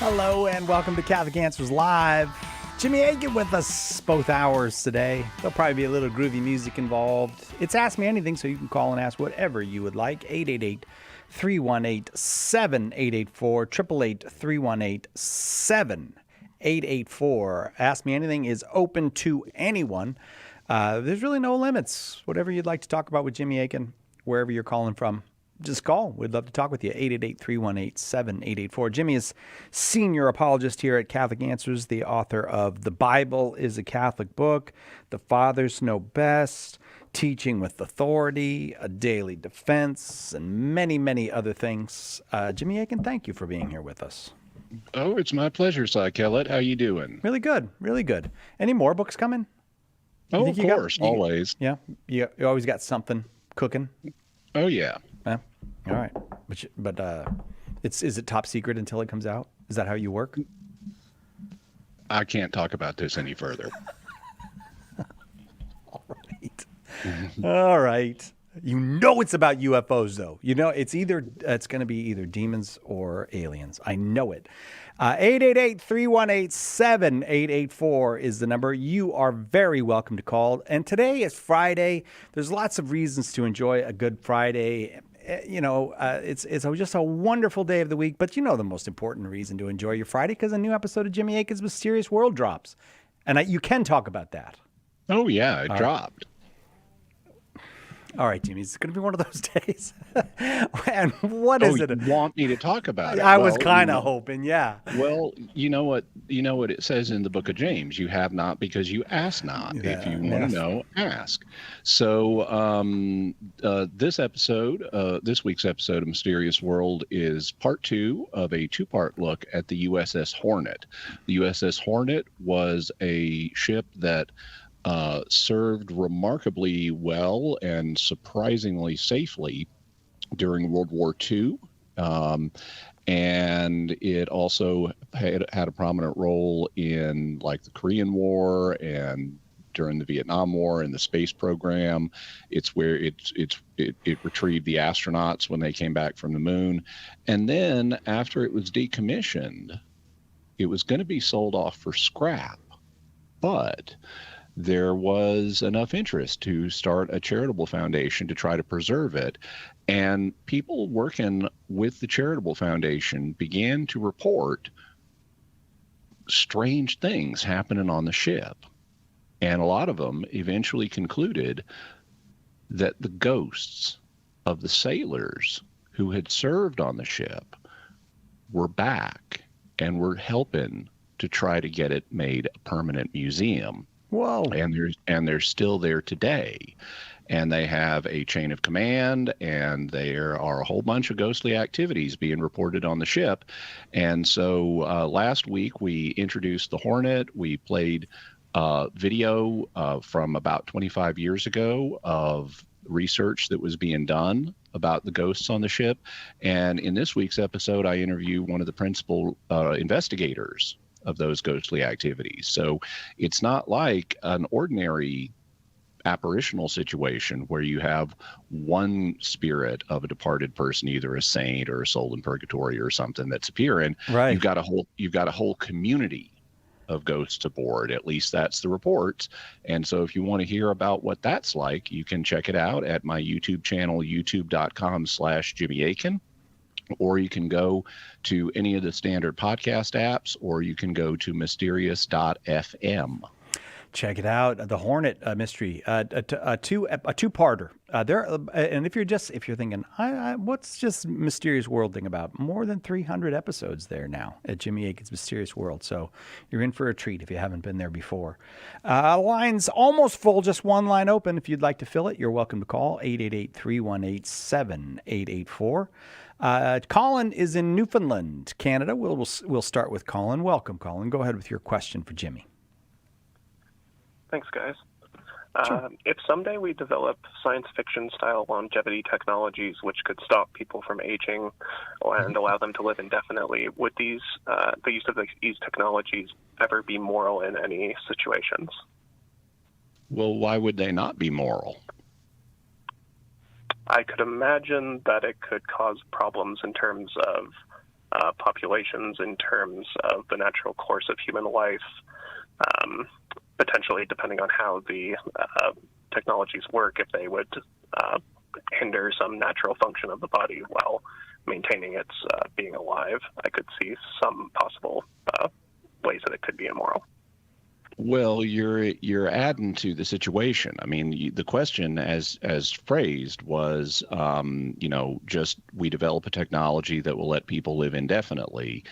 Hello and welcome to Catholic Answers Live. Jimmy Akin with us both hours today. There'll probably be a little groovy music involved. It's Ask Me Anything, so you can call and ask whatever you would like. 888-318-7884, 888-318-7884. Ask Me Anything is open to anyone. There's really no limits. Whatever you'd like to talk about with Jimmy Akin, wherever you're calling from, just call. We'd love to talk with you. 888-318-7884. Jimmy is senior apologist here at Catholic Answers, the author of The Bible is a Catholic Book, The Fathers Know Best, Teaching with Authority, A Daily Defense, and many, many other things. Jimmy Akin, thank you for being here with us. Oh, it's my pleasure, Cy Kellett. How you doing? Really good, really good. Any more books coming? Oh, of course, always. Yeah, you always got something cooking? Oh, yeah. All right, but is it top secret until it comes out? Is that how you work? I can't talk about this any further. All right. You know it's about UFOs, though. You know it's going to be either demons or aliens. I know it. 888-318-7884 is the number. You are very welcome to call. And today is Friday. There's lots of reasons to enjoy a good Friday. You know, it's just a wonderful day of the week. But you know the most important reason to enjoy your Friday, because a new episode of Jimmy Akin's Mysterious World drops. And you can talk about that. Oh, yeah, it dropped. All right, Jimmy, it's going to be one of those days. And what is it? You want me to talk about it? I was kind of hoping, yeah. Well, you know what it says in the book of James. You have not because you ask not. Yeah, if you want to know, ask. So this week's episode of Mysterious World is part 2 of a 2-part look at the USS Hornet. The USS Hornet was a ship that served remarkably well and surprisingly safely during World War II. And it also had a prominent role in like the Korean War and during the Vietnam War and the space program. It's where it retrieved the astronauts when they came back from the moon. And then after it was decommissioned, it was going to be sold off for scrap. But there was enough interest to start a charitable foundation to try to preserve it. And people working with the charitable foundation began to report strange things happening on the ship. And a lot of them eventually concluded that the ghosts of the sailors who had served on the ship were back and were helping to try to get it made a permanent museum. Whoa. And they're still there today. And they have a chain of command, and there are a whole bunch of ghostly activities being reported on the ship. And so last week we introduced the Hornet. We played video from about 25 years ago of research that was being done about the ghosts on the ship. And in this week's episode, I interview one of the principal investigators of those ghostly activities. So it's not like an ordinary apparitional situation where you have one spirit of a departed person, either a saint or a soul in purgatory or something, that's appearing. Right. You've got a whole community of ghosts aboard. At least that's the reports. And so if you want to hear about what that's like, you can check it out at my YouTube channel, youtube.com/Jimmy Akin. Or you can go to any of the standard podcast apps, or you can go to mysterious.fm. Check it out. The Hornet mystery, a two-parter. And if you're thinking, what's just Mysterious World thing about? More than 300 episodes there now at Jimmy Akin's Mysterious World. So you're in for a treat if you haven't been there before. Line's almost full, just one line open. If you'd like to fill it, you're welcome to call 888-318-7884. Colin is in Newfoundland, Canada. We'll start with Colin. Welcome, Colin. Go ahead with your question for Jimmy. Thanks, guys. Sure. If someday we develop science fiction-style longevity technologies which could stop people from aging and allow them to live indefinitely, would the use of these technologies ever be moral in any situations? Well, why would they not be moral? I could imagine that it could cause problems in terms of populations in terms of the natural course of human life, potentially depending on how the technologies work, if they would hinder some natural function of the body while maintaining its being alive. I could see some possible ways that it could be immoral. Well, you're adding to the situation. I mean, the question, as phrased, was, just we develop a technology that will let people live indefinitely.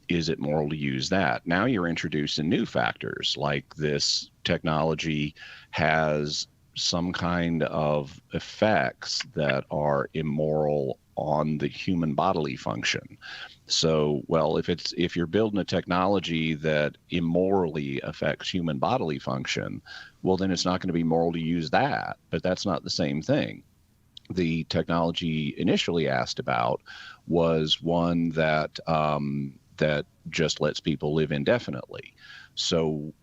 Is it moral to use that? Now you're introducing new factors, like this technology has some kind of effects that are immoral on the human bodily function. So, well, if you're building a technology that immorally affects human bodily function, well, then it's not going to be moral to use that. But that's not the same thing. The technology initially asked about was one that that just lets people live indefinitely. So,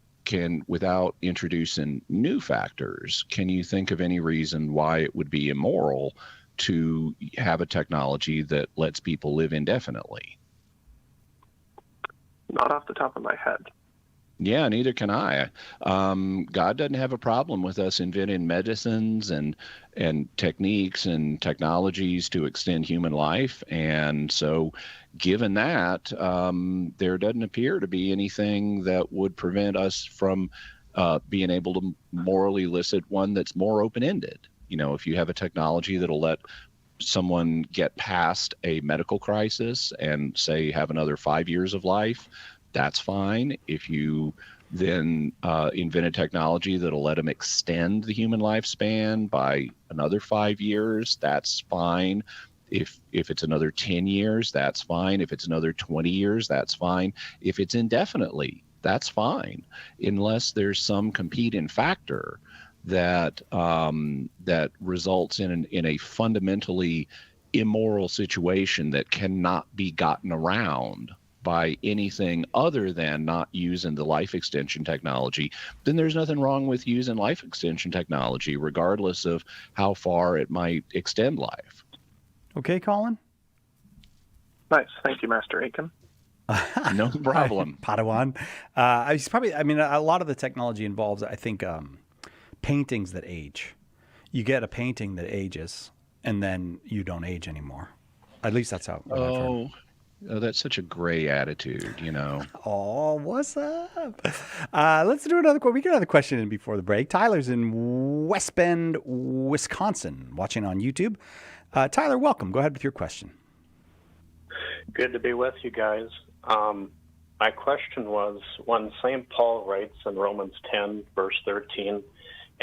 without introducing new factors, can you think of any reason why it would be immoral to have a technology that lets people live indefinitely? Not off the top of my head. Yeah, neither can I. God doesn't have a problem with us inventing medicines and techniques and technologies to extend human life. And so given that, there doesn't appear to be anything that would prevent us from being able to morally elicit one that's more open-ended. If you have a technology that'll let someone get past a medical crisis and say have another 5 years of life, that's fine. If you then invent a technology that'll let them extend the human lifespan by another 5 years, that's fine. If it's another 10 years, that's fine. If it's another 20 years, that's fine. If it's indefinitely, that's fine, unless there's some competing factor that that results in a fundamentally immoral situation that cannot be gotten around by anything other than not using the life extension technology. Then there's nothing wrong with using life extension technology, regardless of how far it might extend life. Okay, Colin? Nice. Thank you, Master Akin. No problem. Padawan. A lot of the technology involves, I think, paintings that age. You get a painting that ages, and then you don't age anymore. At least that's how. Oh, that's such a gray attitude, Oh, what's up? Let's do another question. We get another question in before the break. Tyler's in West Bend, Wisconsin, watching on YouTube. Tyler, welcome. Go ahead with your question. Good to be with you guys. My question was, when St. Paul writes in Romans 10, verse 13,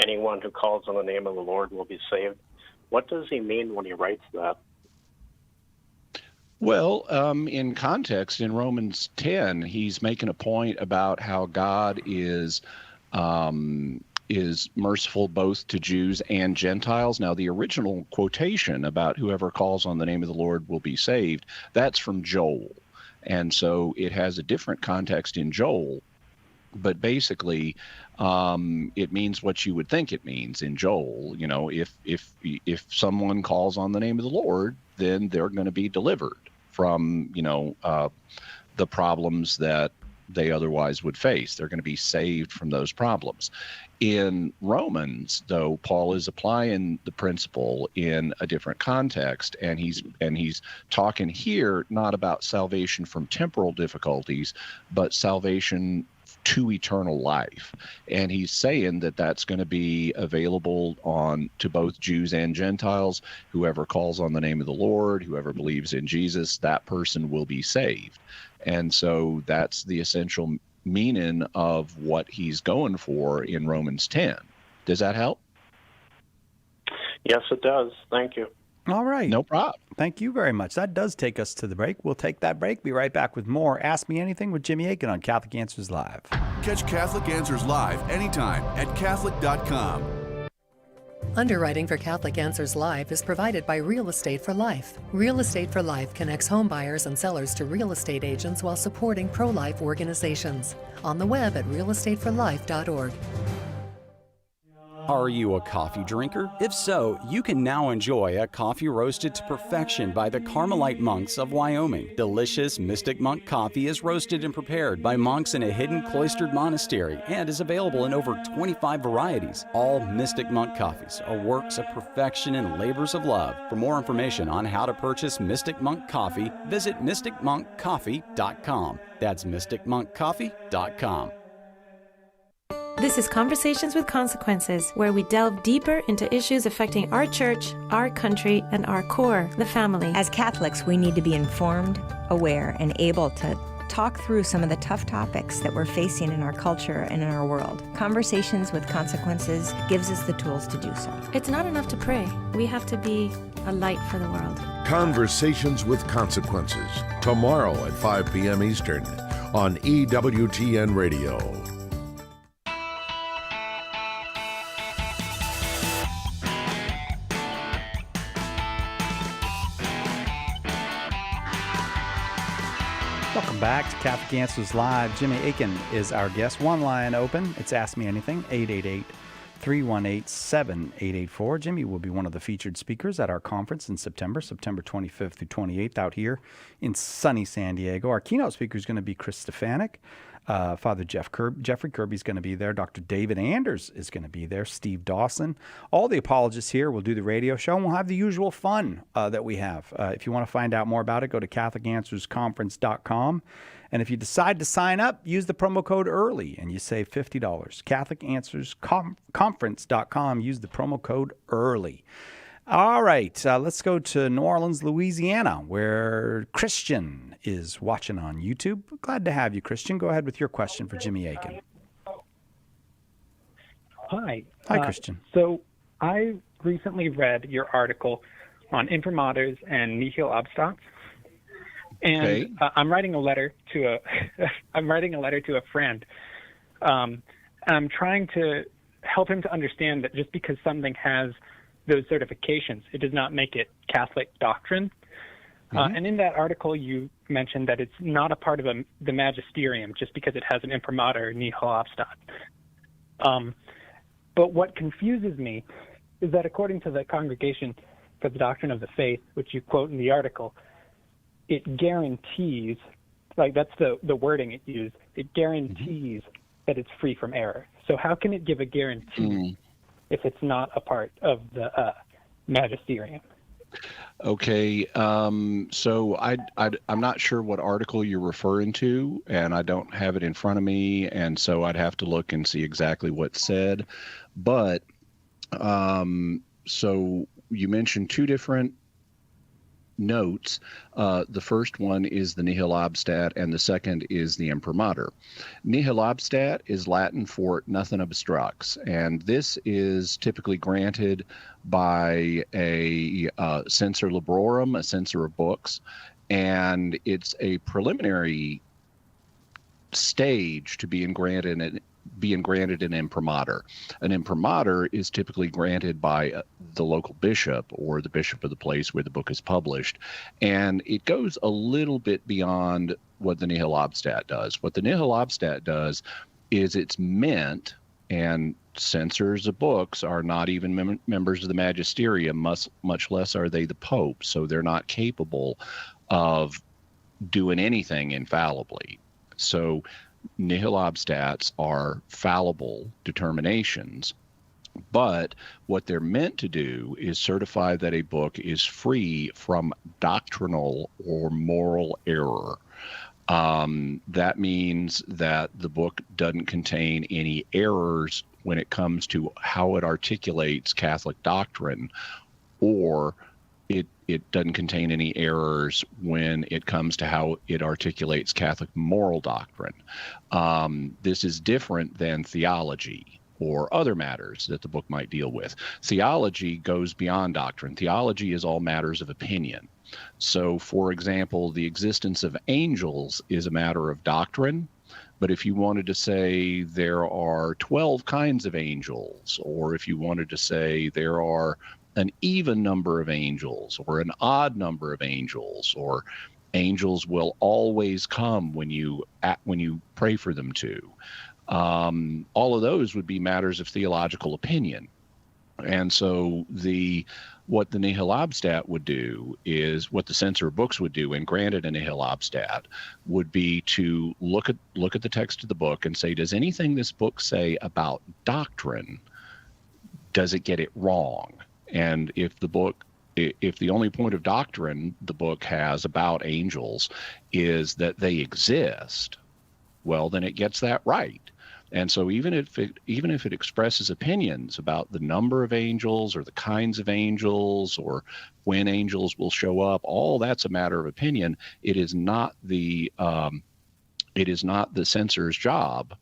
anyone who calls on the name of the Lord will be saved, what does he mean when he writes that? Well, in context, in Romans 10, he's making a point about how God is merciful both to Jews and Gentiles. Now, the original quotation about whoever calls on the name of the Lord will be saved, that's from Joel. And so it has a different context in Joel. But basically, it means what you would think it means in Joel. If someone calls on the name of the Lord, then they're going to be delivered from, the problems that they otherwise would face. They're going to be saved from those problems. In Romans, though, Paul is applying the principle in a different context, and he's talking here not about salvation from temporal difficulties, but salvation to eternal life. And he's saying that that's going to be available to both Jews and Gentiles. Whoever calls on the name of the Lord, whoever believes in Jesus, that person will be saved. And so that's the essential meaning of what he's going for in Romans 10. Does that help? Yes, it does. Thank you. All right. No problem. Thank you very much. That does take us to the break. We'll take that break. Be right back with more Ask Me Anything with Jimmy Akin on Catholic Answers Live. Catch Catholic Answers Live anytime at Catholic.com. Underwriting for Catholic Answers Live is provided by Real Estate for Life. Real Estate for Life connects home buyers and sellers to real estate agents while supporting pro-life organizations. On the web at realestateforlife.org. Are you a coffee drinker? If so, you can now enjoy a coffee roasted to perfection by the Carmelite monks of Wyoming. Delicious Mystic Monk coffee is roasted and prepared by monks in a hidden cloistered monastery and is available in over 25 varieties. All Mystic Monk coffees are works of perfection and labors of love. For more information on how to purchase Mystic Monk coffee, visit mysticmonkcoffee.com. That's mysticmonkcoffee.com. This is Conversations with Consequences, where we delve deeper into issues affecting our church, our country, and our core, the family. As Catholics, we need to be informed, aware, and able to talk through some of the tough topics that we're facing in our culture and in our world. Conversations with Consequences gives us the tools to do so. It's not enough to pray. We have to be a light for the world. Conversations with Consequences, tomorrow at 5 p.m. Eastern on EWTN Radio. Welcome back to Catholic Answers Live. Jimmy Akin is our guest. One line open. It's Ask Me Anything, 888-318-7884. Jimmy will be one of the featured speakers at our conference in September 25th through 28th out here in sunny San Diego. Our keynote speaker is going to be Chris Stefanik. Father Jeffrey Kirby's going to be there. Dr. David Anders is going to be there. Steve Dawson. All the apologists here will do the radio show, and we'll have the usual fun that we have. If you want to find out more about it, go to CatholicAnswersConference.com. And if you decide to sign up, use the promo code EARLY, and you save $50. CatholicAnswersConference.com. Use the promo code EARLY. All right, let's go to New Orleans, Louisiana, where Christian is watching on YouTube. Glad to have you, Christian. Go ahead with your question for Jimmy Akin. Hi. Hi, Christian. So I recently read your article on imprimaturs and nihil obstat, and I'm writing a letter to a friend. And I'm trying to help him to understand that just because something has those certifications, it does not make it Catholic doctrine. And in that article, you mentioned that it's not a part of the magisterium just because it has an imprimatur, nihil obstat. But what confuses me is that according to the Congregation for the Doctrine of the Faith, which you quote in the article, it guarantees, like that's the wording it used, it guarantees that it's free from error. So how can it give a guarantee if it's not a part of the magisterium? Okay, so I'm not sure what article you're referring to, and I don't have it in front of me, and so I'd have to look and see exactly what's said. But so you mentioned two different notes. The first one is the nihil obstat, and the second is the imprimatur. Nihil obstat is Latin for nothing obstructs, and this is typically granted by a censor librorum, a censor of books, and it's a preliminary stage to being granted an imprimatur. An imprimatur is typically granted by the local bishop or the bishop of the place where the book is published, and it goes a little bit beyond what the nihil obstat does. What the nihil obstat does is it's meant, and censors of books are not even members of the magisterium, much less are they the pope, so they're not capable of doing anything infallibly. So nihil obstats are fallible determinations, but what they're meant to do is certify that a book is free from doctrinal or moral error. That means that the book doesn't contain any errors when it comes to how it articulates Catholic doctrine, or it doesn't contain any errors when it comes to how it articulates Catholic moral doctrine. This is different than theology or other matters that the book might deal with. Theology goes beyond doctrine. Theology is all matters of opinion. So, for example, the existence of angels is a matter of doctrine, but if you wanted to say there are 12 kinds of angels, or if you wanted to say there are an even number of angels or an odd number of angels, or angels will always come when you pray for them to, all of those would be matters of theological opinion. And so what the nihil obstat would do is what the censor of books would do, and granted a nihil obstat, would be to look at the text of the book and say, does anything this book say about doctrine, does it get it wrong? And if the only point of doctrine the book has about angels is that they exist, well, then it gets that right. And so even if it expresses opinions about the number of angels or the kinds of angels or when angels will show up, all that's a matter of opinion. It is not the censor's job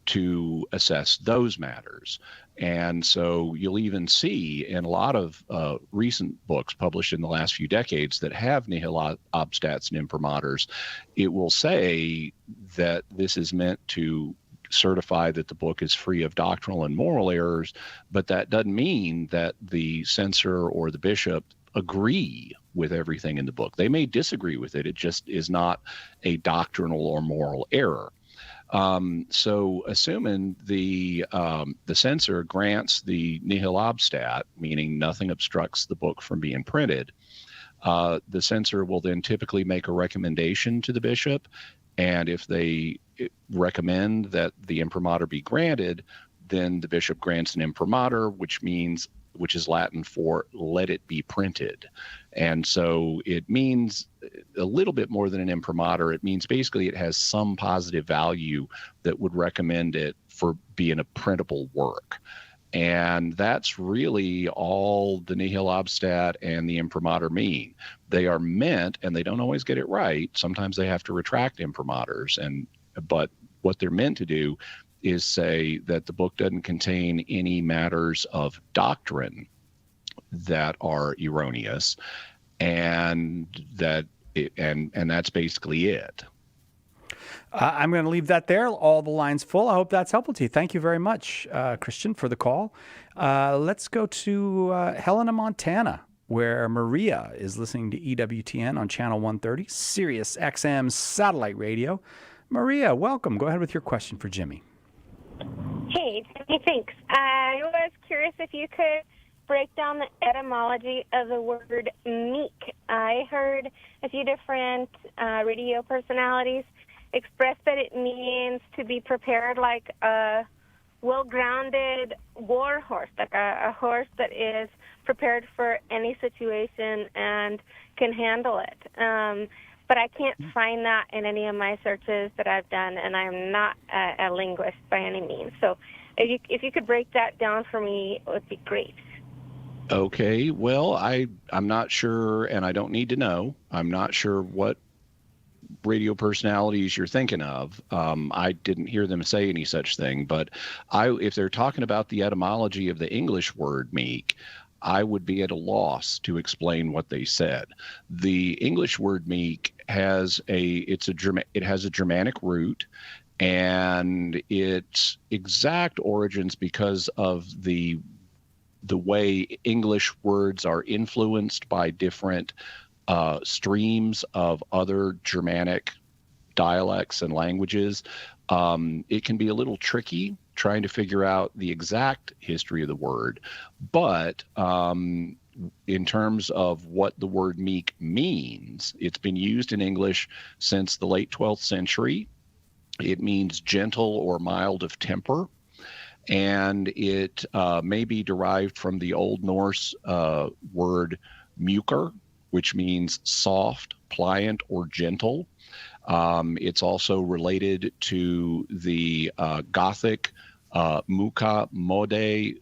to assess those matters. And so you'll even see in a lot of recent books published in the last few decades that have nihil obstats and imprimaturs, it will say that this is meant to certify that the book is free of doctrinal and moral errors, but that doesn't mean that the censor or the bishop agree with everything in the book. They may disagree with it. It just is not a doctrinal or moral error. So assuming the censor grants the nihil obstat, meaning nothing obstructs the book from being printed, the censor will then typically make a recommendation to the bishop. And if they recommend that the imprimatur be granted, then the bishop grants an imprimatur, which is Latin for let it be printed. And so it means a little bit more than an imprimatur. It means basically it has some positive value that would recommend it for being a printable work. And that's really all the nihil obstat and the imprimatur mean. They are meant, and they don't always get it right. Sometimes they have to retract imprimaturs, but what they're meant to do is say that the book doesn't contain any matters of doctrine that are erroneous, and that's basically it. I'm going to leave that there. All the lines full. I hope that's helpful to you. Thank you very much, Christian, for the call. Let's go to Helena, Montana, where Maria is listening to EWTN on Channel 130, Sirius XM satellite radio. Maria, welcome. Go ahead with your question for Jimmy. Hey, Jimmy, thanks. I was curious if you could break down the etymology of the word meek. I heard a few different radio personalities express that it means to be prepared like a well-grounded war horse, like a horse that is prepared for any situation and can handle it. But I can't find that in any of my searches that I've done, and I'm not a linguist by any means. So if you could break that down for me, it would be great. Okay, well, I'm not sure, and I don't need to know. I'm not sure what radio personalities you're thinking of. I didn't hear them say any such thing, but if they're talking about the etymology of the English word meek, I would be at a loss to explain what they said. The English word meek has a Germanic root, and its exact origins because of the way English words are influenced by different streams of other Germanic dialects and languages. It can be a little tricky trying to figure out the exact history of the word, but in terms of what the word meek means, it's been used in English since the late 12th century. It means gentle or mild of temper, and it may be derived from the Old Norse word mjúkr, which means soft, pliant, or gentle. It's also related to the Gothic muka mode,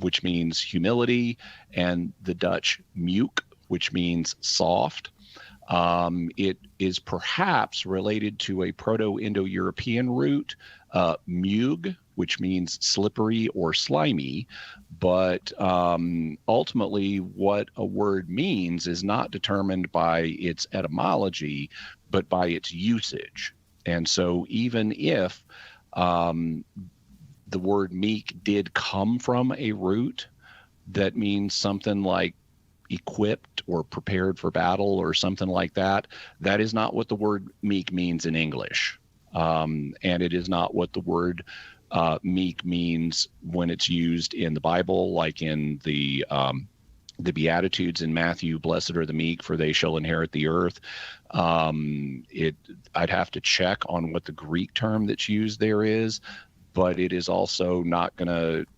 which means humility, and the Dutch mjuk, which means soft. It is perhaps related to a Proto-Indo-European root, mjug, which means slippery or slimy. But ultimately, what a word means is not determined by its etymology, but by its usage. And so even if the word meek did come from a root that means something like equipped or prepared for battle or something like that, that is not what the word meek means in English. And it is not what the word Meek means when it's used in the Bible, like in the Beatitudes in Matthew, blessed are the meek, for they shall inherit the earth. I'd have to check on what the Greek term that's used there is, but it is also not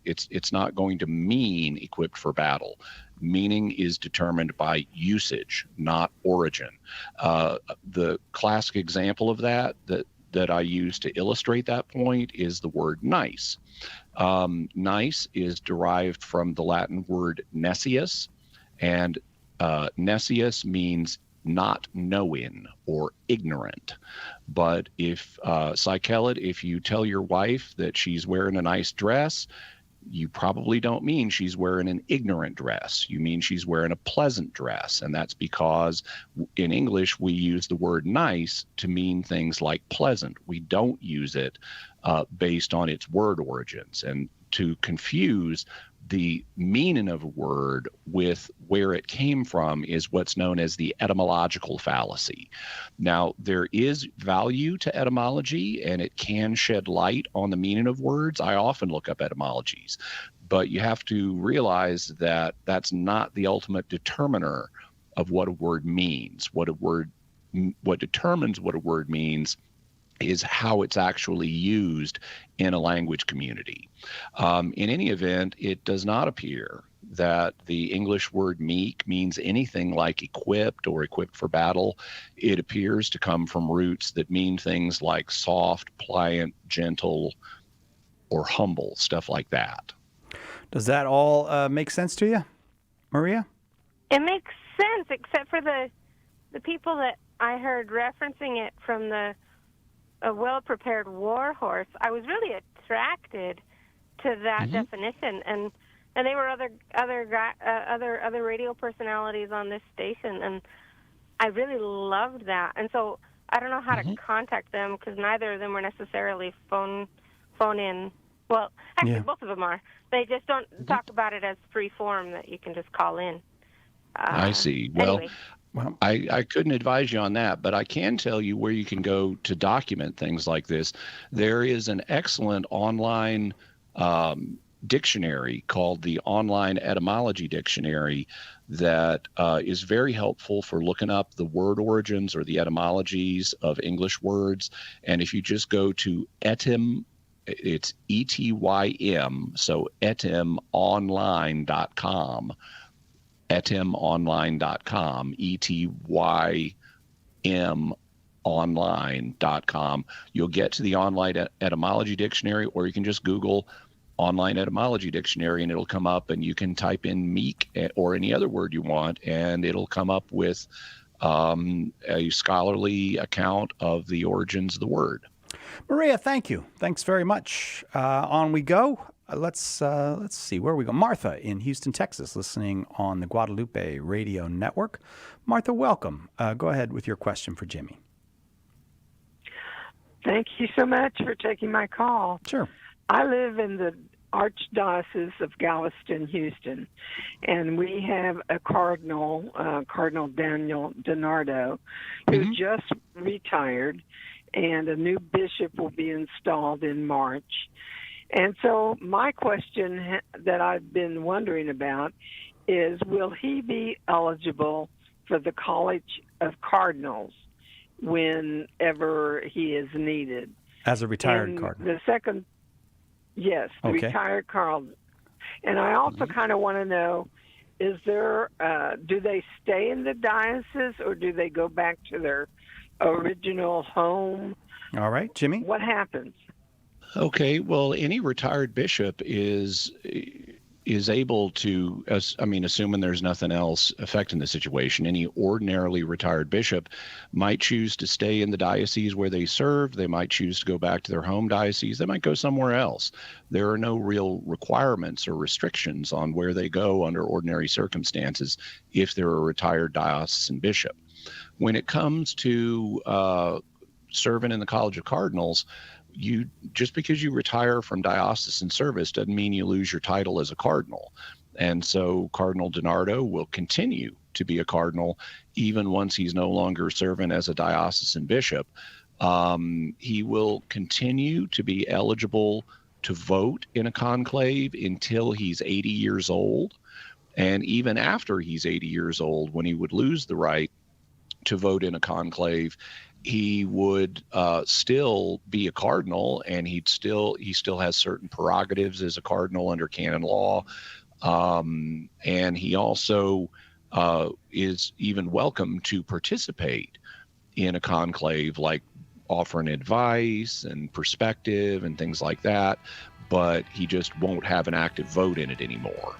it's not going to mean equipped for battle. Meaning is determined by usage, not origin. The classic example of that I use to illustrate that point is the word nice. Nice is derived from the Latin word nescius, and nescius means not knowing or ignorant. But if Psychelid, if you tell your wife that she's wearing a nice dress, you probably don't mean she's wearing an ignorant dress. You mean she's wearing a pleasant dress. And that's because in English, we use the word nice to mean things like pleasant. We don't use it based on its word origins. And to confuse the meaning of a word with where it came from is what's known as the etymological fallacy. Now, there is value to etymology, and it can shed light on the meaning of words. I often look up etymologies, but you have to realize that that's not the ultimate determiner of what a word means. What determines what a word means is how it's actually used in a language community. In any event, it does not appear that the English word meek means anything like equipped or equipped for battle. It appears to come from roots that mean things like soft, pliant, gentle, or humble, stuff like that. Does that all make sense to you, Maria? It makes sense, except for the people that I heard referencing it from a well-prepared war horse. I was really attracted to that definition, and they were other radio personalities on this station, and I really loved that. And so I don't know how to contact them because neither of them were necessarily phone in. Well, actually, both of them are. They just don't talk about it as free form that you can just call in. I see. Well. Anyway. Well, I couldn't advise you on that, but I can tell you where you can go to document things like this. There is an excellent online dictionary called the Online Etymology Dictionary that is very helpful for looking up the word origins or the etymologies of English words. And if you just go to it's ETYM, so etymonline.com. etymonline.com, etymonline.com. You'll get to the Online Etymology Dictionary, or you can just Google Online Etymology Dictionary, and it'll come up, and you can type in meek or any other word you want, and it'll come up with a scholarly account of the origins of the word. Maria, thank you. Thanks very much. On we go. Let's see where we go. Martha in Houston, Texas, listening on the Guadalupe Radio Network. Martha, welcome. Go ahead with your question for Jimmy. Thank you so much for taking my call. Sure. I live in the Archdiocese of Galveston, Houston, and we have a cardinal, Cardinal Daniel DiNardo, who just retired, and a new bishop will be installed in March. And so my question that I've been wondering about is, will he be eligible for the College of Cardinals whenever he is needed? As a retired cardinal? The second, yes, the retired cardinal. And I also kind of want to know, is there, do they stay in the diocese or do they go back to their original home? All right, Jimmy? What happens? Okay, well, any retired bishop is able to, assuming there's nothing else affecting the situation, any ordinarily retired bishop might choose to stay in the diocese where they serve. They might choose to go back to their home diocese. They might go somewhere else. There are no real requirements or restrictions on where they go under ordinary circumstances if they're a retired diocesan bishop. When it comes to serving in the College of Cardinals, just because you retire from diocesan service doesn't mean you lose your title as a cardinal. And so Cardinal DiNardo will continue to be a cardinal even once he's no longer serving as a diocesan bishop. He will continue to be eligible to vote in a conclave until he's 80 years old. And even after he's 80 years old, when he would lose the right to vote in a conclave, he would still be a cardinal, and he still has certain prerogatives as a cardinal under canon law. And he also is even welcome to participate in a conclave, like offering advice and perspective and things like that, but he just won't have an active vote in it anymore.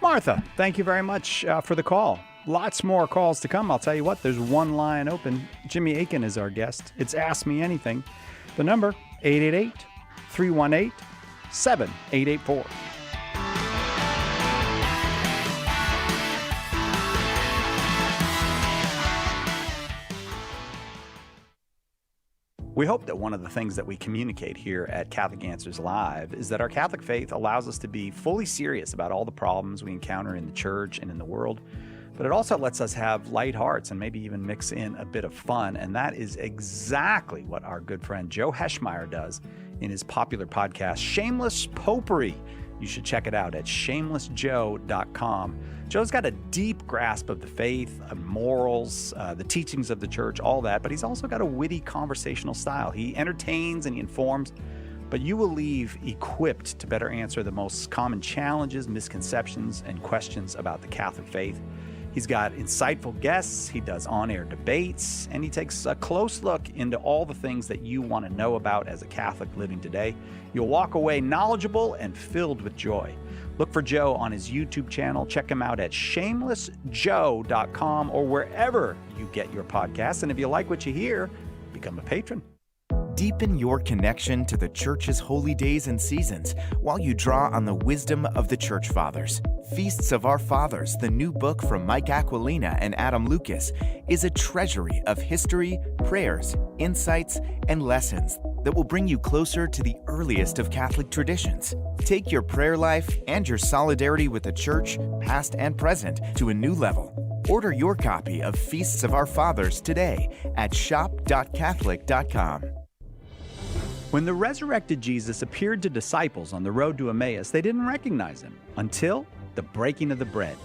Martha, thank you very much for the call. Lots more calls to come. I'll tell you what, there's one line open. Jimmy Akin is our guest. It's Ask Me Anything. The number, 888-318-7884. We hope that one of the things that we communicate here at Catholic Answers Live is that our Catholic faith allows us to be fully serious about all the problems we encounter in the church and in the world, but it also lets us have light hearts and maybe even mix in a bit of fun, and that is exactly what our good friend Joe Heschmeyer does in his popular podcast, Shameless Popery. You should check it out at shamelessjoe.com. Joe's got a deep grasp of the faith, morals, the teachings of the church, all that, but he's also got a witty conversational style. He entertains and he informs, but you will leave equipped to better answer the most common challenges, misconceptions, and questions about the Catholic faith. He's got insightful guests, he does on-air debates, and he takes a close look into all the things that you want to know about as a Catholic living today. You'll walk away knowledgeable and filled with joy. Look for Joe on his YouTube channel. Check him out at shamelessjoe.com or wherever you get your podcasts. And if you like what you hear, become a patron. Deepen your connection to the Church's holy days and seasons while you draw on the wisdom of the Church Fathers. Feasts of Our Fathers, the new book from Mike Aquilina and Adam Lucas, is a treasury of history, prayers, insights, and lessons that will bring you closer to the earliest of Catholic traditions. Take your prayer life and your solidarity with the Church, past and present, to a new level. Order your copy of Feasts of Our Fathers today at shop.catholic.com. When the resurrected Jesus appeared to disciples on the road to Emmaus, they didn't recognize him until the breaking of the bread.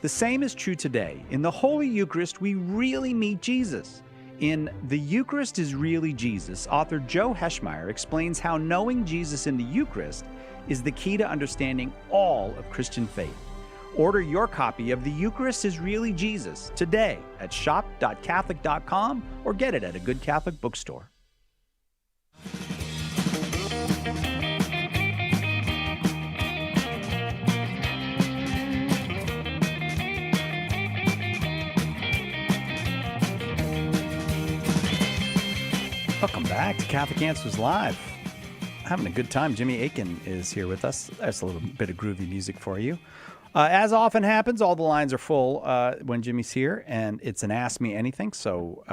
The same is true today. In the Holy Eucharist, we really meet Jesus. In The Eucharist is Really Jesus, author Joe Heschmeyer explains how knowing Jesus in the Eucharist is the key to understanding all of Christian faith. Order your copy of The Eucharist is Really Jesus today at shop.catholic.com or get it at a good Catholic bookstore. Welcome back to Catholic Answers Live. Having a good time. Jimmy Akin is here with us. That's a little bit of groovy music for you. As often happens, all the lines are full when Jimmy's here, and it's an Ask Me Anything. So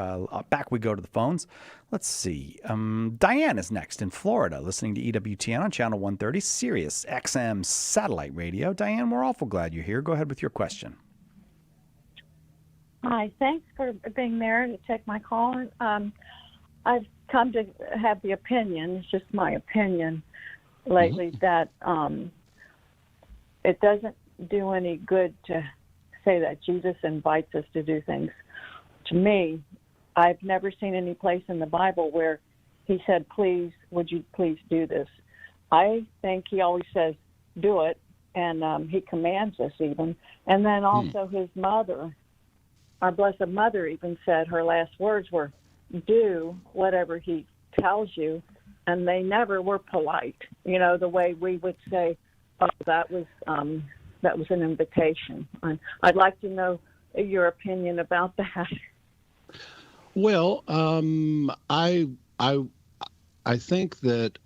back we go to the phones. Let's see. Diane is next in Florida, listening to EWTN on Channel 130, Sirius XM Satellite Radio. Diane, we're awful glad you're here. Go ahead with your question. Hi, thanks for being there to take my call. I've come to have the opinion, it's just my opinion lately, that it doesn't do any good to say that Jesus invites us to do things. To me, I've never seen any place in the Bible where he said, please, would you please do this? I think he always says, do it, and he commands us even. And then also his mother, our Blessed Mother, even said her last words were, do whatever he tells you, and they never were polite. You know, the way we would say, "Oh, that was an invitation." I'd like to know your opinion about that. Well, I think that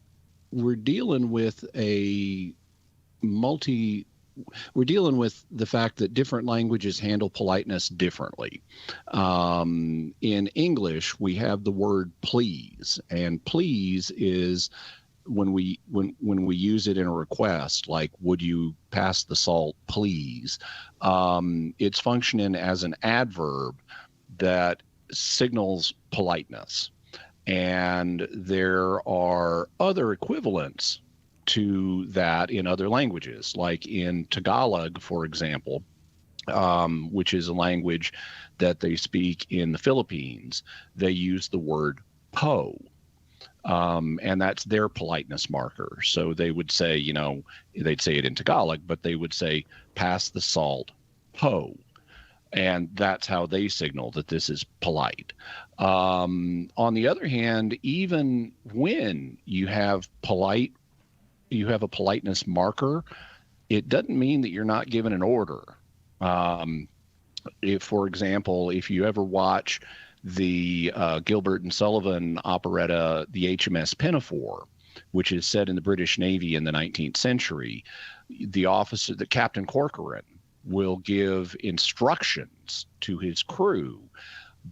we're dealing with we're dealing with the fact that different languages handle politeness differently. In English, we have the word please, and please is when we use it in a request, like, would you pass the salt, please? It's functioning as an adverb that signals politeness. And there are other equivalents to that in other languages, like in Tagalog, for example, which is a language that they speak in the Philippines. They use the word po. And that's their politeness marker. So they would say, they'd say it in Tagalog, but they would say, pass the salt, po. And that's how they signal that this is polite. On the other hand, even when you have a politeness marker, it doesn't mean that you're not given an order. If, for example, if you ever watch the Gilbert and Sullivan operetta, The HMS Pinafore, which is set in the British Navy in the 19th century, the Captain Corcoran will give instructions to his crew,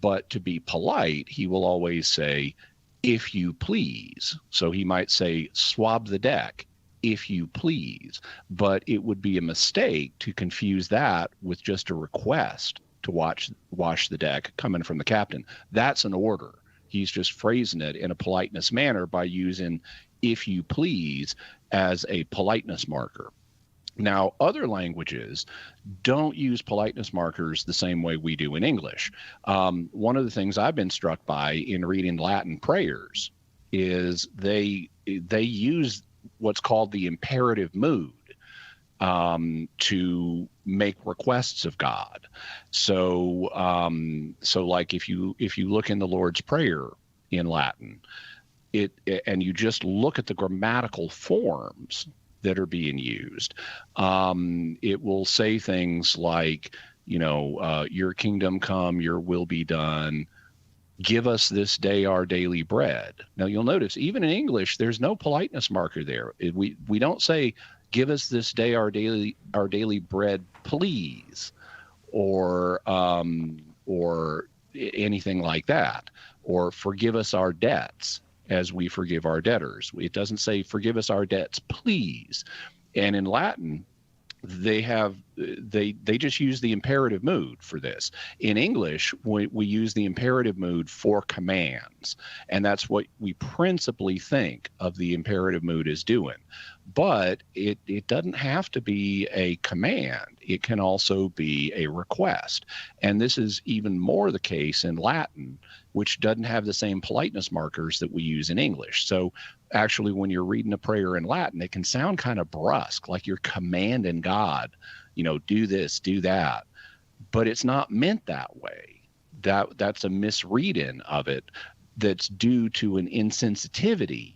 but to be polite, he will always say, if you please. So he might say, swab the deck, if you please. But it would be a mistake to confuse that with just a request to wash the deck coming from the captain. That's an order. He's just phrasing it in a politeness manner by using if you please as a politeness marker. Now, other languages don't use politeness markers the same way we do in English. One of the things I've been struck by in reading Latin prayers is they use what's called the imperative mood to make requests of God. So like if you look in the Lord's Prayer in Latin, and you just look at the grammatical forms that are being used, it will say things like, your kingdom come, your will be done. Give us this day our daily bread. Now you'll notice even in English, there's no politeness marker there. We don't say, give us this day our daily bread, please, or anything like that, or forgive us our debts as we forgive our debtors. It doesn't say forgive us our debts, please. And in Latin, they just use the imperative mood for this. In English, we use the imperative mood for commands, and that's what we principally think of the imperative mood as doing. But it doesn't have to be a command. It can also be a request. And this is even more the case in Latin, which doesn't have the same politeness markers that we use in English. So actually, when you're reading a prayer in Latin, it can sound kind of brusque, like you're commanding God, do this, do that. But it's not meant that way. That's a misreading of it that's due to an insensitivity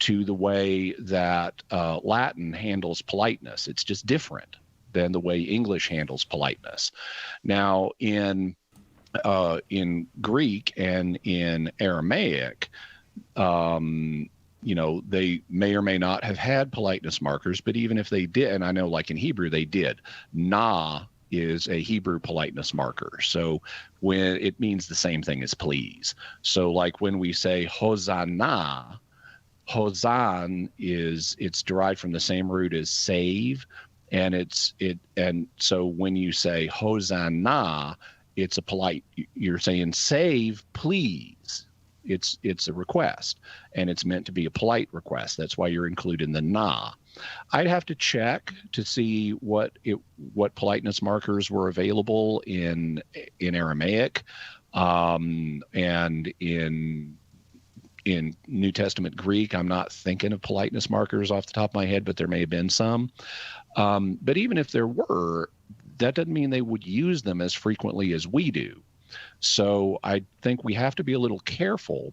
to the way that Latin handles politeness. It's just different than the way English handles politeness. Now, in Greek and in Aramaic, they may or may not have had politeness markers, but even if they did, and I know like in Hebrew they did, na is a Hebrew politeness marker. So when it means the same thing as please. So like when we say Hosanna, Hosan it's derived from the same root as save, and so when you say Hosanna, it's a polite, you're saying save, please. It's a request, and it's meant to be a polite request. That's why you're including the na. I'd have to check to see what politeness markers were available in Aramaic, and in New Testament Greek. I'm not thinking of politeness markers off the top of my head, but there may have been some. But even if there were, that doesn't mean they would use them as frequently as we do. So I think we have to be a little careful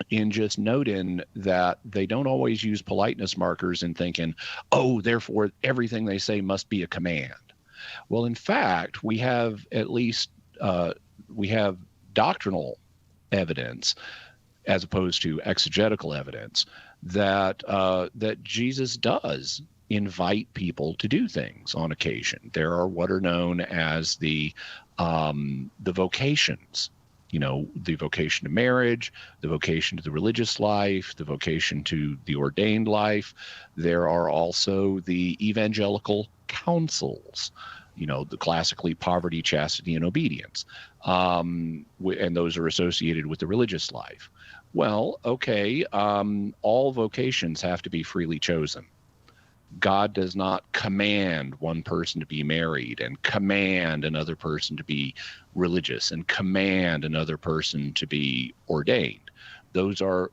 in just noting that they don't always use politeness markers and thinking, oh, therefore everything they say must be a command. Well, in fact, we have doctrinal evidence as opposed to exegetical evidence that Jesus does invite people to do things on occasion. There are what are known as the vocations, the vocation to marriage, the vocation to the religious life, the vocation to the ordained life. There are also the evangelical counsels, the classically poverty, chastity, and obedience. And those are associated with the religious life. Well, okay, all vocations have to be freely chosen. God does not command one person to be married and command another person to be religious and command another person to be ordained. Those are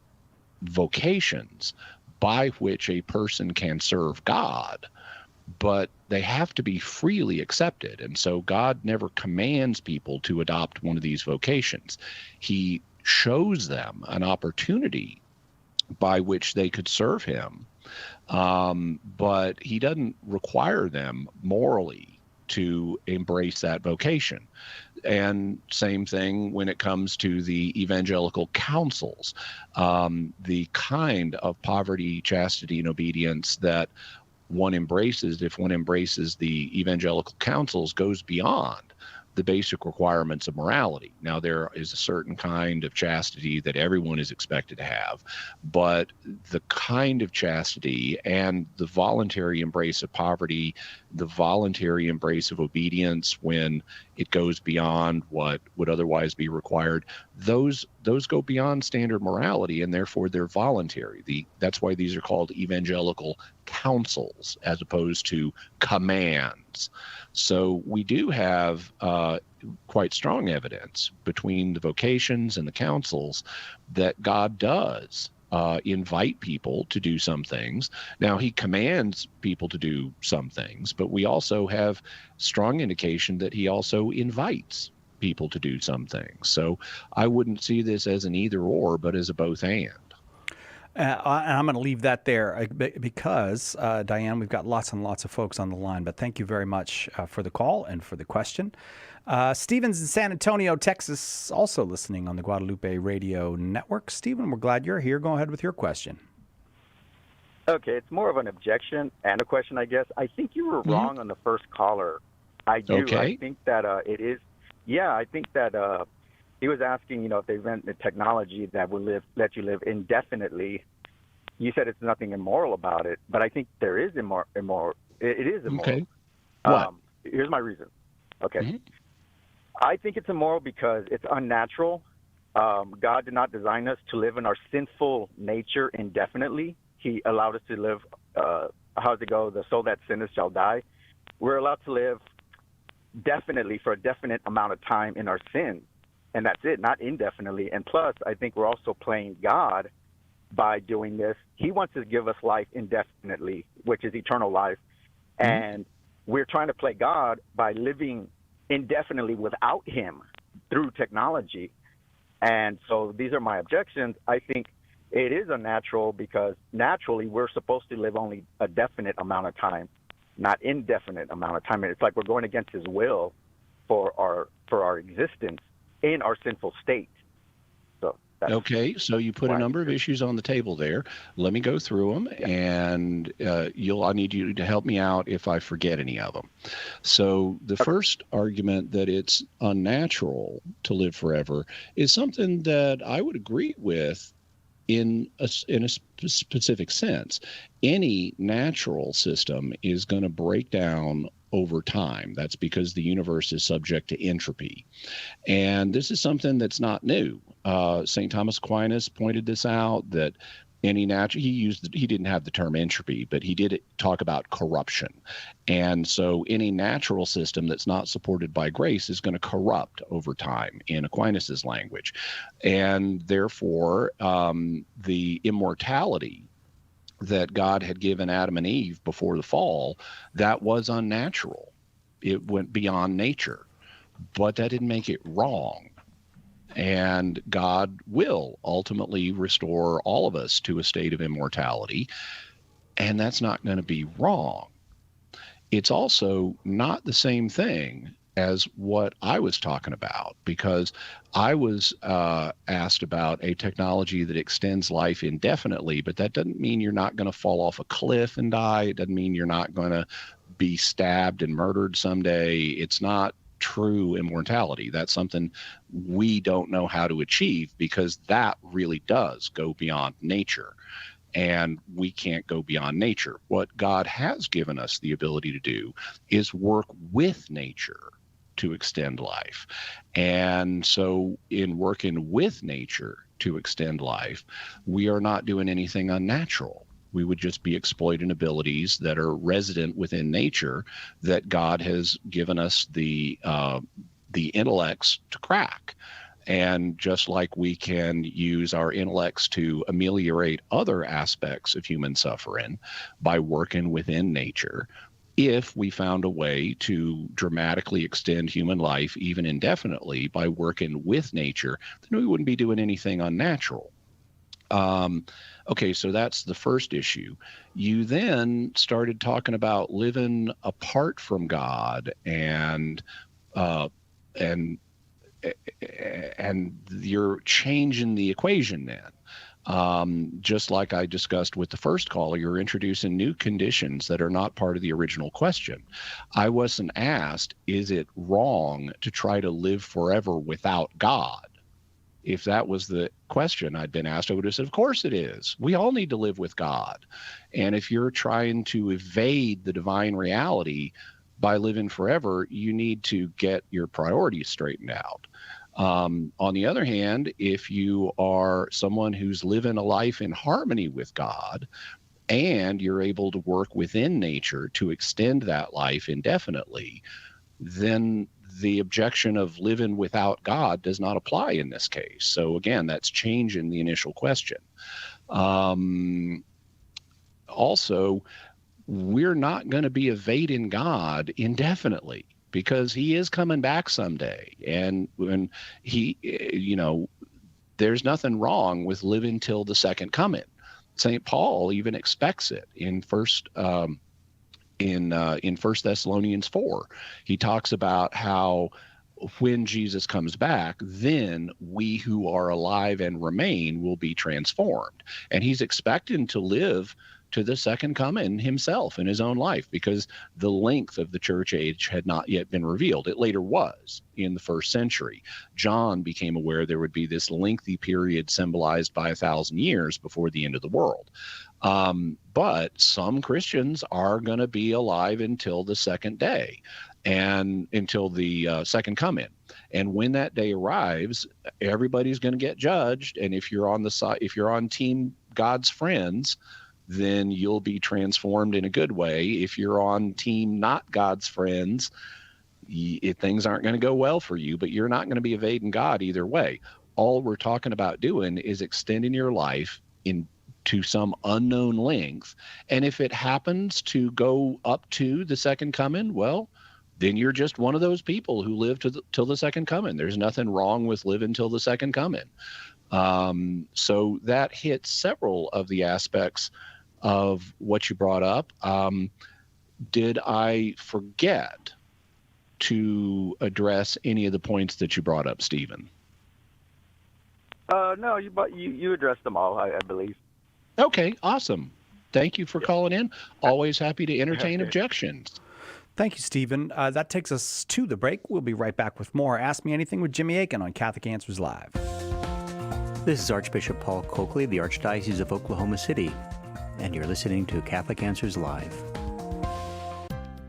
vocations by which a person can serve God, but they have to be freely accepted. And so God never commands people to adopt one of these vocations. He shows them an opportunity by which they could serve him, but he doesn't require them morally to embrace that vocation. And same thing when it comes to the evangelical counsels, the kind of poverty, chastity, and obedience that one embraces, if one embraces the evangelical counsels, goes beyond the basic requirements of morality. Now, there is a certain kind of chastity that everyone is expected to have, but the kind of chastity and the voluntary embrace of poverty, the voluntary embrace of obedience when it goes beyond what would otherwise be required, those go beyond standard morality, and therefore they're voluntary. That's why these are called evangelical counsels as opposed to commands. So we do have quite strong evidence between the vocations and the counsels that God does invite people to do some things. Now, he commands people to do some things, but we also have strong indication that he also invites people to do some things. So I wouldn't see this as an either or, but as a both and. I'm going to leave that there because, Diane, we've got lots and lots of folks on the line, but thank you very much for the call and for the question. Stephen's in San Antonio, Texas, also listening on the Guadalupe Radio Network. Stephen, we're glad you're here. Go ahead with your question. Okay, it's more of an objection and a question, I guess. I think you were wrong on the first caller. I do. Okay. I think that it is. Yeah, I think that he was asking, if they invent the technology that will let you live indefinitely. You said it's nothing immoral about it, but I think there is immoral. It is immoral. Okay. What? Here's my reason. Okay. I think it's immoral because it's unnatural. God did not design us to live in our sinful nature indefinitely. He allowed us to live, how does it go? The soul that sinneth shall die. We're allowed to live definitely for a definite amount of time in our sin. And that's it, not indefinitely. And plus, I think we're also playing God by doing this. He wants to give us life indefinitely, which is eternal life. And we're trying to play God by living indefinitely without him through technology. And so these are my objections. I think it is unnatural because naturally we're supposed to live only a definite amount of time, not indefinite amount of time. And it's like we're going against his will for our existence in our sinful state. So okay, so you put a number of issues on the table there. Let me go through them, and I need you to help me out if I forget any of them. So the first argument that it's unnatural to live forever is something that I would agree with in a specific sense. Any natural system is going to break down over time. That's because the universe is subject to entropy. And this is something that's not new. St. Thomas Aquinas pointed this out, that any natural, he didn't have the term entropy, but he did talk about corruption. And so any natural system that's not supported by grace is going to corrupt over time, in Aquinas's language. And therefore, the immortality that God had given Adam and Eve before the fall, that was unnatural. It went beyond nature, but that didn't make it wrong. And God will ultimately restore all of us to a state of immortality, and that's not going to be wrong. It's also not the same thing as what I was talking about, because I was asked about a technology that extends life indefinitely, but that doesn't mean you're not going to fall off a cliff and die. It doesn't mean you're not going to be stabbed and murdered someday. It's not true immortality. That's something we don't know how to achieve, because that really does go beyond nature. And we can't go beyond nature. What God has given us the ability to do is work with nature to extend life. And so in working with nature, to extend life, we are not doing anything unnatural. We would just be exploiting abilities that are resident within nature that God has given us the intellects to crack. And just like we can use our intellects to ameliorate other aspects of human suffering by working within nature, if we found a way to dramatically extend human life, even indefinitely, by working with nature, then we wouldn't be doing anything unnatural. Okay, so that's the first issue. You then started talking about living apart from God and you're changing the equation then. Just like I discussed with the first caller, you're introducing new conditions that are not part of the original question. I wasn't asked, is it wrong to try to live forever without God? If that was the question I'd been asked, I would have said, of course it is. We all need to live with God. And if you're trying to evade the divine reality by living forever, you need to get your priorities straightened out. On the other hand, if you are someone who's living a life in harmony with God and you're able to work within nature to extend that life indefinitely, then the objection of living without God does not apply in this case. So again, that's changing the initial question. Also, we're not going to be evading God indefinitely, because he is coming back someday. And when he, there's nothing wrong with living till the second coming. St. Paul even expects it in First Thessalonians 4. He talks about how when Jesus comes back, then we who are alive and remain will be transformed. And he's expecting to live to the second coming himself in his own life, because the length of the church age had not yet been revealed. It later was in the first century. John became aware there would be this lengthy period symbolized by 1,000 years before the end of the world. But some Christians are going to be alive until the second day and until the second coming. And when that day arrives, everybody's going to get judged. And if you're on team God's friends, then you'll be transformed in a good way. If you're on team not God's friends, things aren't going to go well for you, but you're not going to be evading God either way. All we're talking about doing is extending your life to some unknown length. And if it happens to go up to the second coming, well, then you're just one of those people who live till the second coming. There's nothing wrong with living till the second coming. So that hits several of the aspects of what you brought up. Did I forget to address any of the points that you brought up, Stephen? No, you addressed them all, I believe. Okay, awesome. Thank you for calling in. Always happy to entertain objections. Thank you, Stephen. That takes us to the break. We'll be right back with more Ask Me Anything with Jimmy Akin on Catholic Answers Live. This is Archbishop Paul Coakley, the Archdiocese of Oklahoma City, and you're listening to Catholic Answers Live.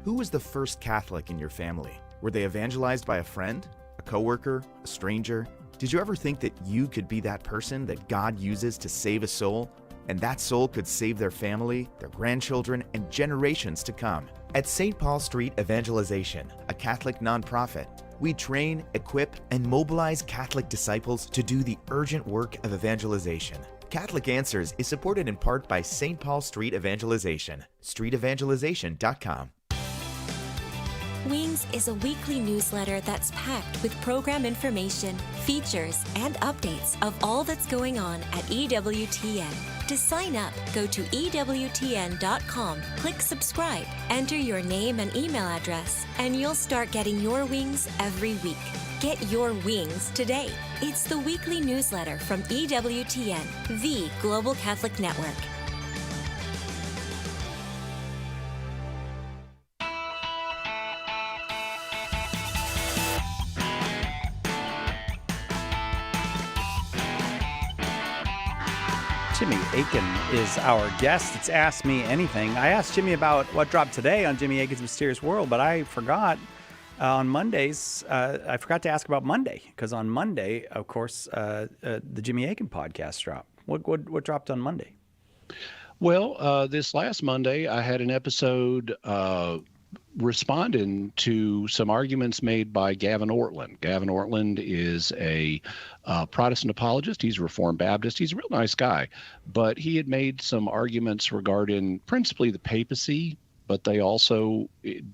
Who was the first Catholic in your family? Were they evangelized by a friend, a coworker, a stranger? Did you ever think that you could be that person that God uses to save a soul? And that soul could save their family, their grandchildren, and generations to come. At St. Paul Street Evangelization, a Catholic nonprofit, we train, equip, and mobilize Catholic disciples to do the urgent work of evangelization. Catholic Answers is supported in part by St. Paul Street Evangelization, streetevangelization.com. Wings is a weekly newsletter that's packed with program information, features, and updates of all that's going on at EWTN. To sign up, go to EWTN.com, click subscribe, enter your name and email address, and you'll start getting your wings every week. Get your wings today. It's the weekly newsletter from EWTN, the Global Catholic Network. Jimmy Akin is our guest. It's Ask Me Anything. I asked Jimmy about what dropped today on Jimmy Akin's Mysterious World, but I forgot On Mondays, I forgot to ask about Monday, because on Monday, of course, the Jimmy Akin podcast dropped. What dropped on Monday? Well, this last Monday, I had an episode responding to some arguments made by Gavin Ortland. Gavin Ortland is a Protestant apologist. He's a Reformed Baptist. He's a real nice guy. But he had made some arguments regarding principally the papacy, but they also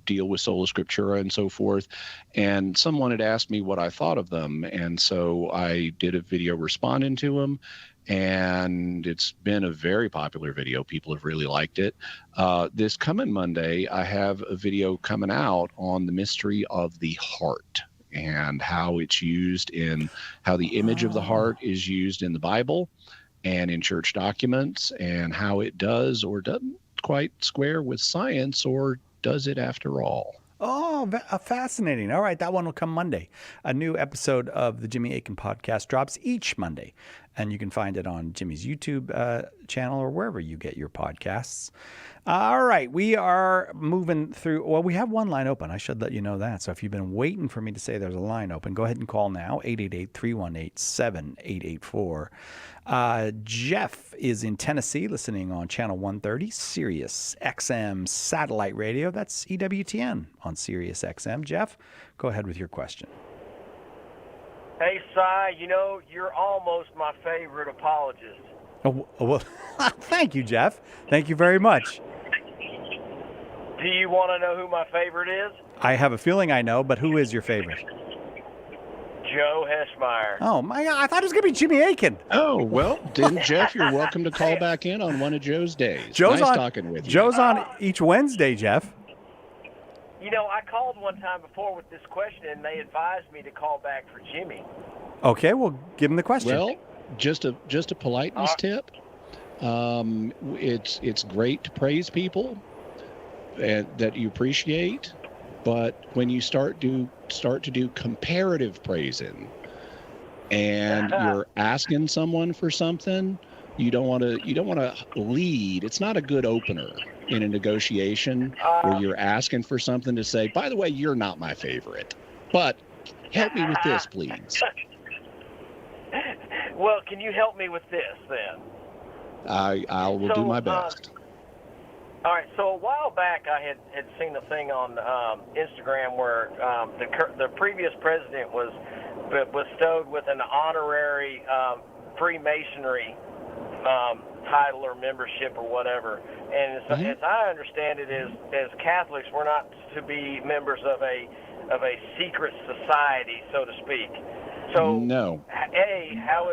deal with sola scriptura and so forth. And someone had asked me what I thought of them. And so I did a video responding to him. And it's been a very popular video. People have really liked it. This coming Monday, I have a video coming out on the mystery of the heart and how it's used how the image of the heart is used in the Bible and in church documents, and how it does or doesn't quite square with science, or does it after all? Oh, fascinating. All right, that one will come Monday. A new episode of the Jimmy Akin podcast drops each Monday, and you can find it on Jimmy's YouTube channel or wherever you get your podcasts. All right, we are moving through. Well, we have one line open. I should let you know that. So if you've been waiting for me to say there's a line open, go ahead and call now, 888-318-7884. Jeff is in Tennessee listening on Channel 130, Sirius XM satellite radio. That's EWTN on Sirius XM. Jeff, go ahead with your question. Hey, Cy, you're almost my favorite apologist. Oh, well, thank you, Jeff. Thank you very much. Do you want to know who my favorite is? I have a feeling I know, but who is your favorite? Joe Heschmeyer. Oh, my God. I thought it was going to be Jimmy Akin. Oh, well, then, Jeff, you're welcome to call back in on one of Joe's days. Joe's nice on, talking with you. Joe's on each Wednesday, Jeff. I called one time before with this question, and they advised me to call back for Jimmy. Okay, well, give him the question. Well, just a politeness tip. It's great to praise people and that you appreciate, but when you start to do comparative praising, and you're asking someone for something, you don't want to lead. It's not a good opener in a negotiation where you're asking for something to say, by the way, you're not my favorite, but help me with this, please. Well, can you help me with this then? I will do my best. All right. So a while back, I had seen a thing on Instagram where the previous president was bestowed with an honorary Freemasonry title or membership or whatever. And as I understand it, as Catholics, we're not to be members of a secret society, so to speak. So, no. A, how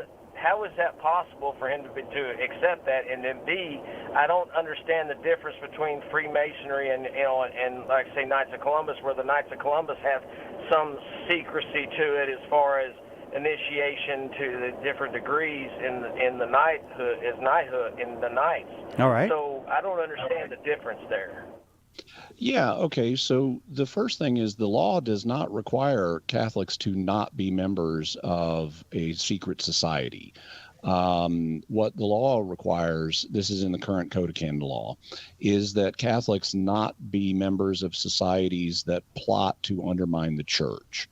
is that possible for him to accept that? And then B, I don't understand the difference between Freemasonry and like say Knights of Columbus, where the Knights of Columbus have some secrecy to it as far as initiation to the different degrees in the knighthood in the knights. All right. So I don't understand the difference there. Yeah, okay. So the first thing is the law does not require Catholics to not be members of a secret society. What the law requires, this is in the current Code of Canon Law, is that Catholics not be members of societies that plot to undermine the church.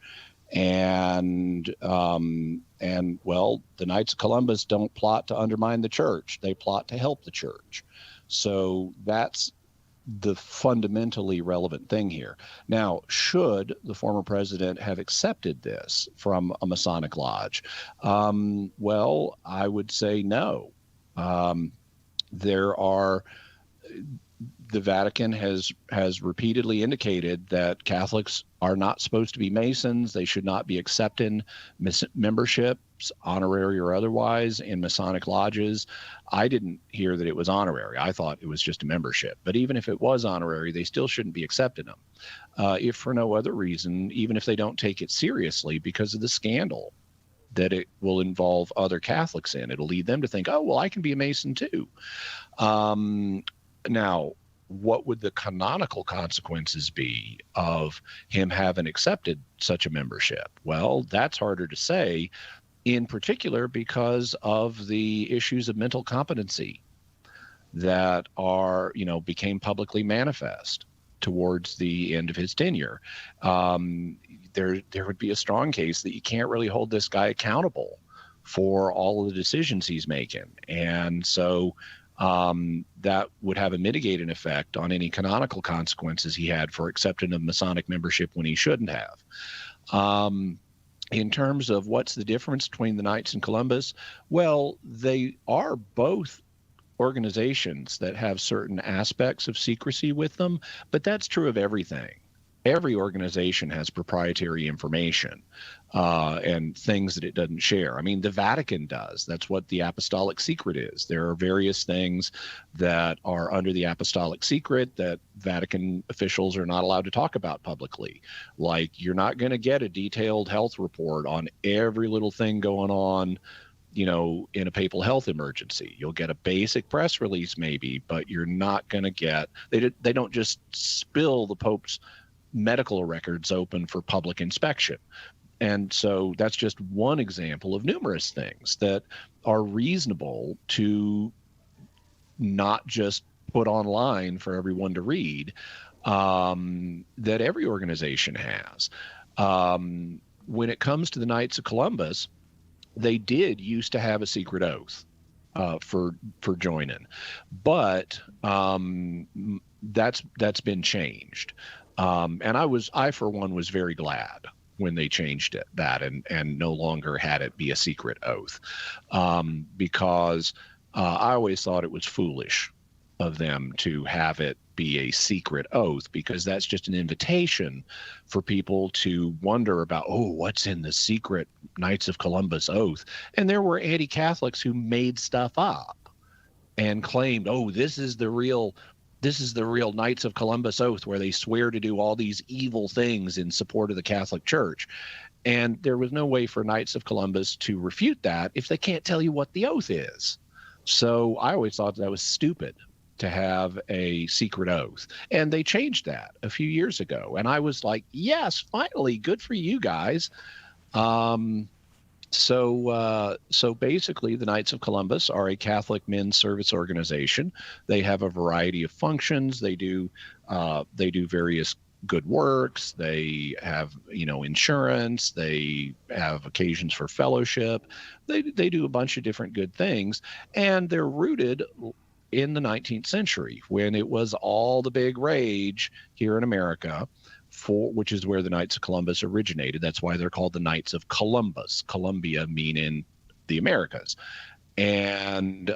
And well, the Knights of Columbus don't plot to undermine the church. They plot to help the church. So that's the fundamentally relevant thing here. Now, should the former president have accepted this from a Masonic lodge? Well, I would say no. The Vatican has repeatedly indicated that Catholics are not supposed to be Masons. They should not be accepting memberships, honorary or otherwise, in Masonic lodges. I didn't hear that it was honorary. I thought it was just a membership. But even if it was honorary, they still shouldn't be accepting them. If for no other reason, even if they don't take it seriously because of the scandal that it will involve other Catholics in. It'll lead them to think, oh, well, I can be a Mason too. Now, what would the canonical consequences be of him having accepted such a membership? Well, that's harder to say, in particular because of the issues of mental competency that became publicly manifest. towards the end of his tenure. There would be a strong case that you can't really hold this guy accountable for all of the decisions he's making. And so that would have a mitigating effect on any canonical consequences he had for accepting of Masonic membership when he shouldn't have. In terms of what's the difference between the Knights and Columbus, well, they are both organizations that have certain aspects of secrecy with them, but that's true of everything. Every organization has proprietary information and things that it doesn't share. I mean, the Vatican does. That's what the apostolic secret is. There are various things that are under the apostolic secret that Vatican officials are not allowed to talk about publicly. Like, you're not going to get a detailed health report on every little thing going on, you know, in a papal health emergency. You'll get a basic press release maybe, but you're not going to get, they don't just spill the Pope's medical records open for public inspection. And so that's just one example of numerous things that are reasonable to not just put online for everyone to read, that every organization has. When it comes to the Knights of Columbus, they did used to have a secret oath for joining, but that's been changed. And I for one was very glad when they changed that and no longer had it be a secret oath, because I always thought it was foolish of them to have it be a secret oath, because that's just an invitation for people to wonder about, oh, what's in the secret Knights of Columbus oath? And there were anti-Catholics who made stuff up and claimed, oh, this is the real Knights of Columbus oath, where they swear to do all these evil things in support of the Catholic Church. And there was no way for Knights of Columbus to refute that if they can't tell you what the oath is. So I always thought that was stupid to have a secret oath. And they changed that a few years ago. And I was like, yes, finally, good for you guys. So basically, the Knights of Columbus are a Catholic men's service organization. They have a variety of functions. They do various good works. They have, insurance. They have occasions for fellowship. They do a bunch of different good things, and they're rooted in the 19th century, when it was all the big rage here in America, which is where the Knights of Columbus originated. That's why they're called the Knights of Columbus. Columbia meaning the Americas. And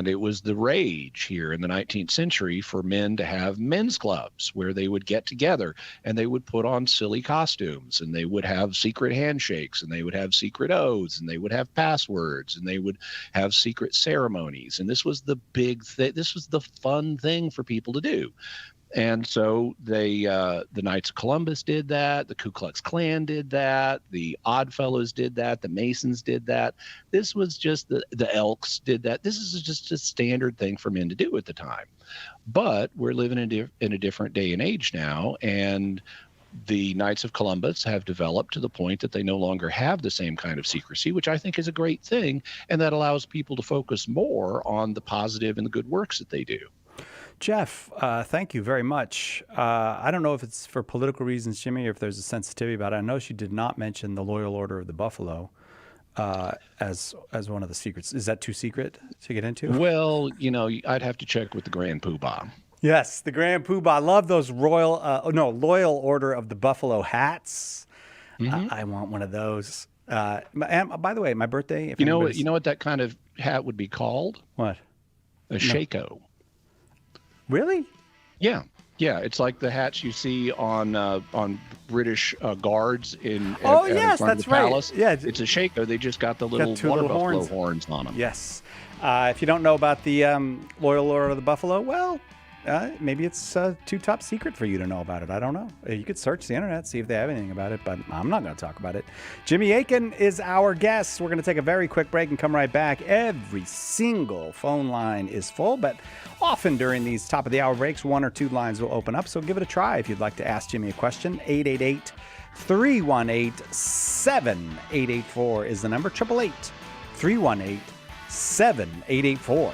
it was the rage here in the 19th century for men to have men's clubs where they would get together and they would put on silly costumes, and they would have secret handshakes, and they would have secret oaths, and they would have passwords, and they would have secret ceremonies. And this was the big thing. This was the fun thing for people to do. And so the Knights of Columbus did that. The Ku Klux Klan did that. The Oddfellows did that. The Masons did that. This was just the Elks did that. This is just a standard thing for men to do at the time. But we're living in a different day and age now, and the Knights of Columbus have developed to the point that they no longer have the same kind of secrecy, which I think is a great thing, and that allows people to focus more on the positive and the good works that they do. Jeff, thank you very much. I don't know if it's for political reasons, Jimmy, or if there's a sensitivity about it. I know she did not mention the Loyal Order of the Buffalo as one of the secrets. Is that too secret to get into? Well, I'd have to check with the Grand Poobah. Yes, the Grand Poobah. I love those Loyal Order of the Buffalo hats. Mm-hmm. I want one of those. And by the way, my birthday. If you know what that kind of hat would be called? What? A shako. Really? Yeah. It's like the hats you see on British guards in front of the palace. Yeah, it's a shako. They just got the little water buffalo horns on them. Yes. If you don't know about the Loyal Order of the Buffalo, well, maybe it's too top secret for you to know about it. I don't know. You could search the internet, see if they have anything about it, but I'm not going to talk about it. Jimmy Akin is our guest. We're going to take a very quick break and come right back. Every single phone line is full, but often during these top of the hour breaks, one or two lines will open up. So give it a try if you'd like to ask Jimmy a question. 888-318-7884 is the number. 888-318-7884.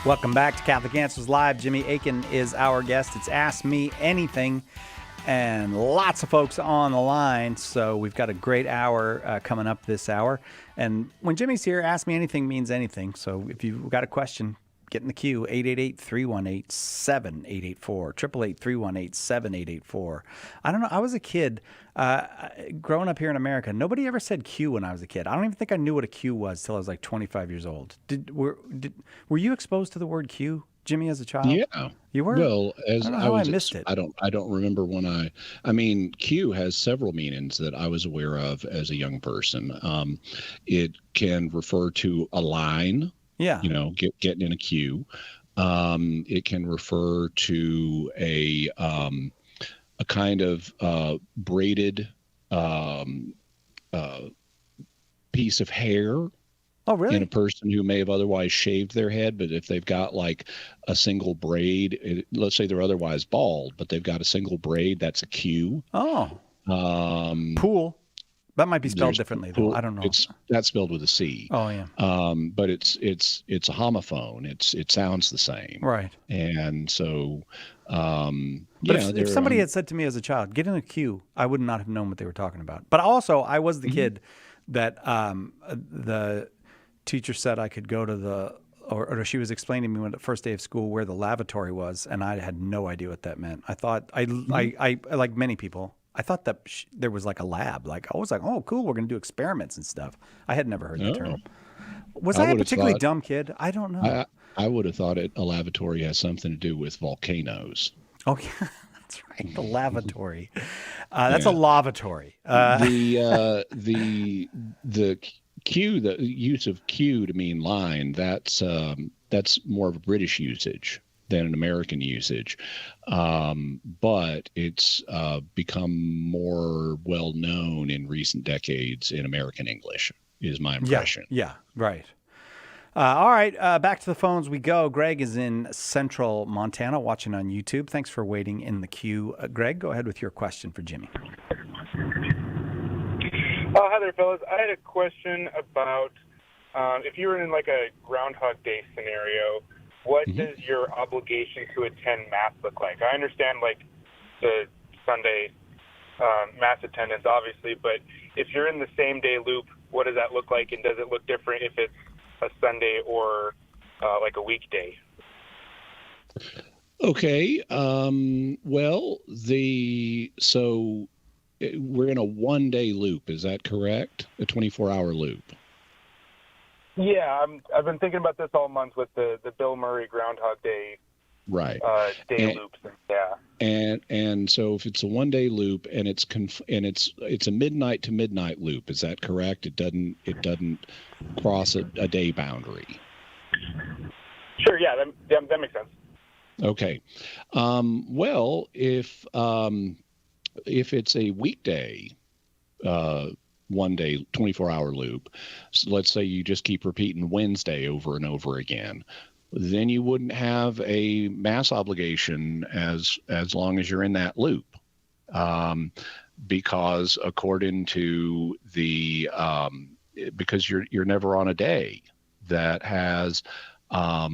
Welcome back to Catholic Answers Live. Jimmy Akin is our guest. It's Ask Me Anything, and lots of folks on the line. So we've got a great hour coming up this hour. And when Jimmy's here, Ask Me Anything means anything. So if you've got a question, get in the queue, 888-318-7884, 888-318-7884. I don't know. I was a kid growing up here in America. Nobody ever said Q when I was a kid. I don't even think I knew what a Q was till I was like 25 years old. Were you exposed to the word Q, Jimmy, as a child? Yeah. You were? Well, as I missed it. I don't remember when I mean, Q has several meanings that I was aware of as a young person. It can refer to a line. Yeah. Getting in a queue. It can refer to a kind of braided piece of hair. Oh, really? In a person who may have otherwise shaved their head, but if they've got like a single braid, let's say they're otherwise bald, but they've got a single braid, that's a queue. Oh. Pool. That might be spelled differently, though. I don't know. That's spelled with a C. Oh, yeah. But it's a homophone. It sounds the same. Right. And so, if somebody had said to me as a child, "Get in a queue," I would not have known what they were talking about. But also, I was the kid that the teacher said I could go to or she was explaining to me on the first day of school where the lavatory was, and I had no idea what that meant. I thought I like many people. I thought that there was like a lab. Like I was like, oh, cool, we're going to do experiments and stuff. I had never heard the term. Was I a particularly dumb kid? I don't know. I would have thought a lavatory has something to do with volcanoes. Oh, yeah, that's right. The lavatory. That's a lavatory. The Q, the use of Q to mean line, that's more of a British usage than an American usage. But it's become more well known in recent decades in American English, is my impression. Yeah, right. All right, back to the phones we go. Greg is in central Montana watching on YouTube. Thanks for waiting in the queue. Greg, go ahead with your question for Jimmy. Hi there, fellas. I had a question about if you were in like a Groundhog Day scenario, what does your obligation to attend Mass look like? I understand like the Sunday Mass attendance, obviously, but if you're in the same day loop, what does that look like, and does it look different if it's a Sunday or like a weekday? Okay. So we're in a one-day loop. Is that correct? A 24-hour loop. Yeah, I've been thinking about this all month with the Bill Murray Groundhog Day day loops. And so if it's a one-day loop and it's a midnight to midnight loop, is that correct? It doesn't cross a day boundary. Sure. Yeah, that makes sense. Okay. Well, if it's a weekday, one day 24-hour loop, so let's say you just keep repeating Wednesday over and over again, then you wouldn't have a Mass obligation as long as you're in that loop, because according to because you're never on a day that has a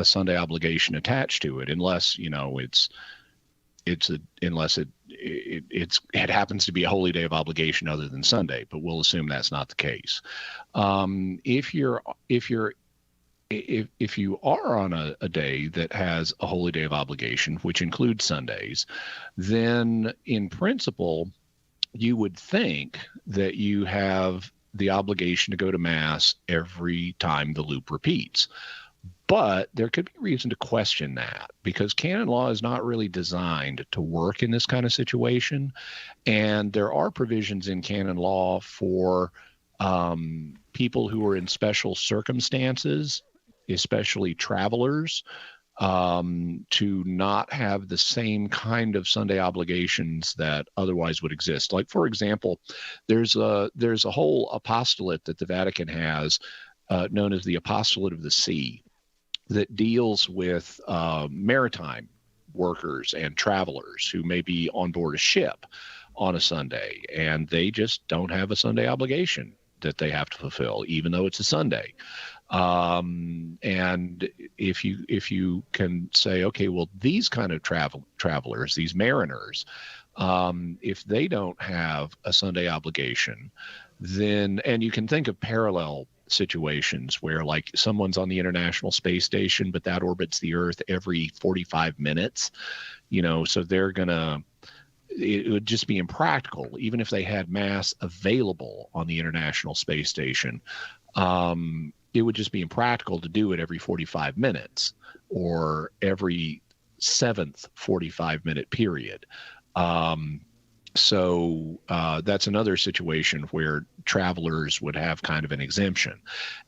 Sunday obligation attached to it, unless it happens to be a holy day of obligation other than Sunday, but we'll assume that's not the case. If you are on a day that has a holy day of obligation, which includes Sundays, then in principle, you would think that you have the obligation to go to Mass every time the loop repeats. But there could be reason to question that, because canon law is not really designed to work in this kind of situation. And there are provisions in canon law for people who are in special circumstances, especially travelers, to not have the same kind of Sunday obligations that otherwise would exist. Like, for example, there's a whole apostolate that the Vatican has known as the Apostolate of the Sea, that deals with maritime workers and travelers who may be on board a ship on a Sunday, and they just don't have a Sunday obligation that they have to fulfill, even though it's a Sunday. And if you can say, okay, well, these kind of travelers, these mariners, if they don't have a Sunday obligation, then, and you can think of parallel situations where like someone's on the International Space Station, but that orbits the Earth every 45 minutes, so it would just be impractical, even if they had Mass available on the International Space Station. It would just be impractical to do it every 45 minutes or every 7th 45-minute period. So that's another situation where travelers would have kind of an exemption.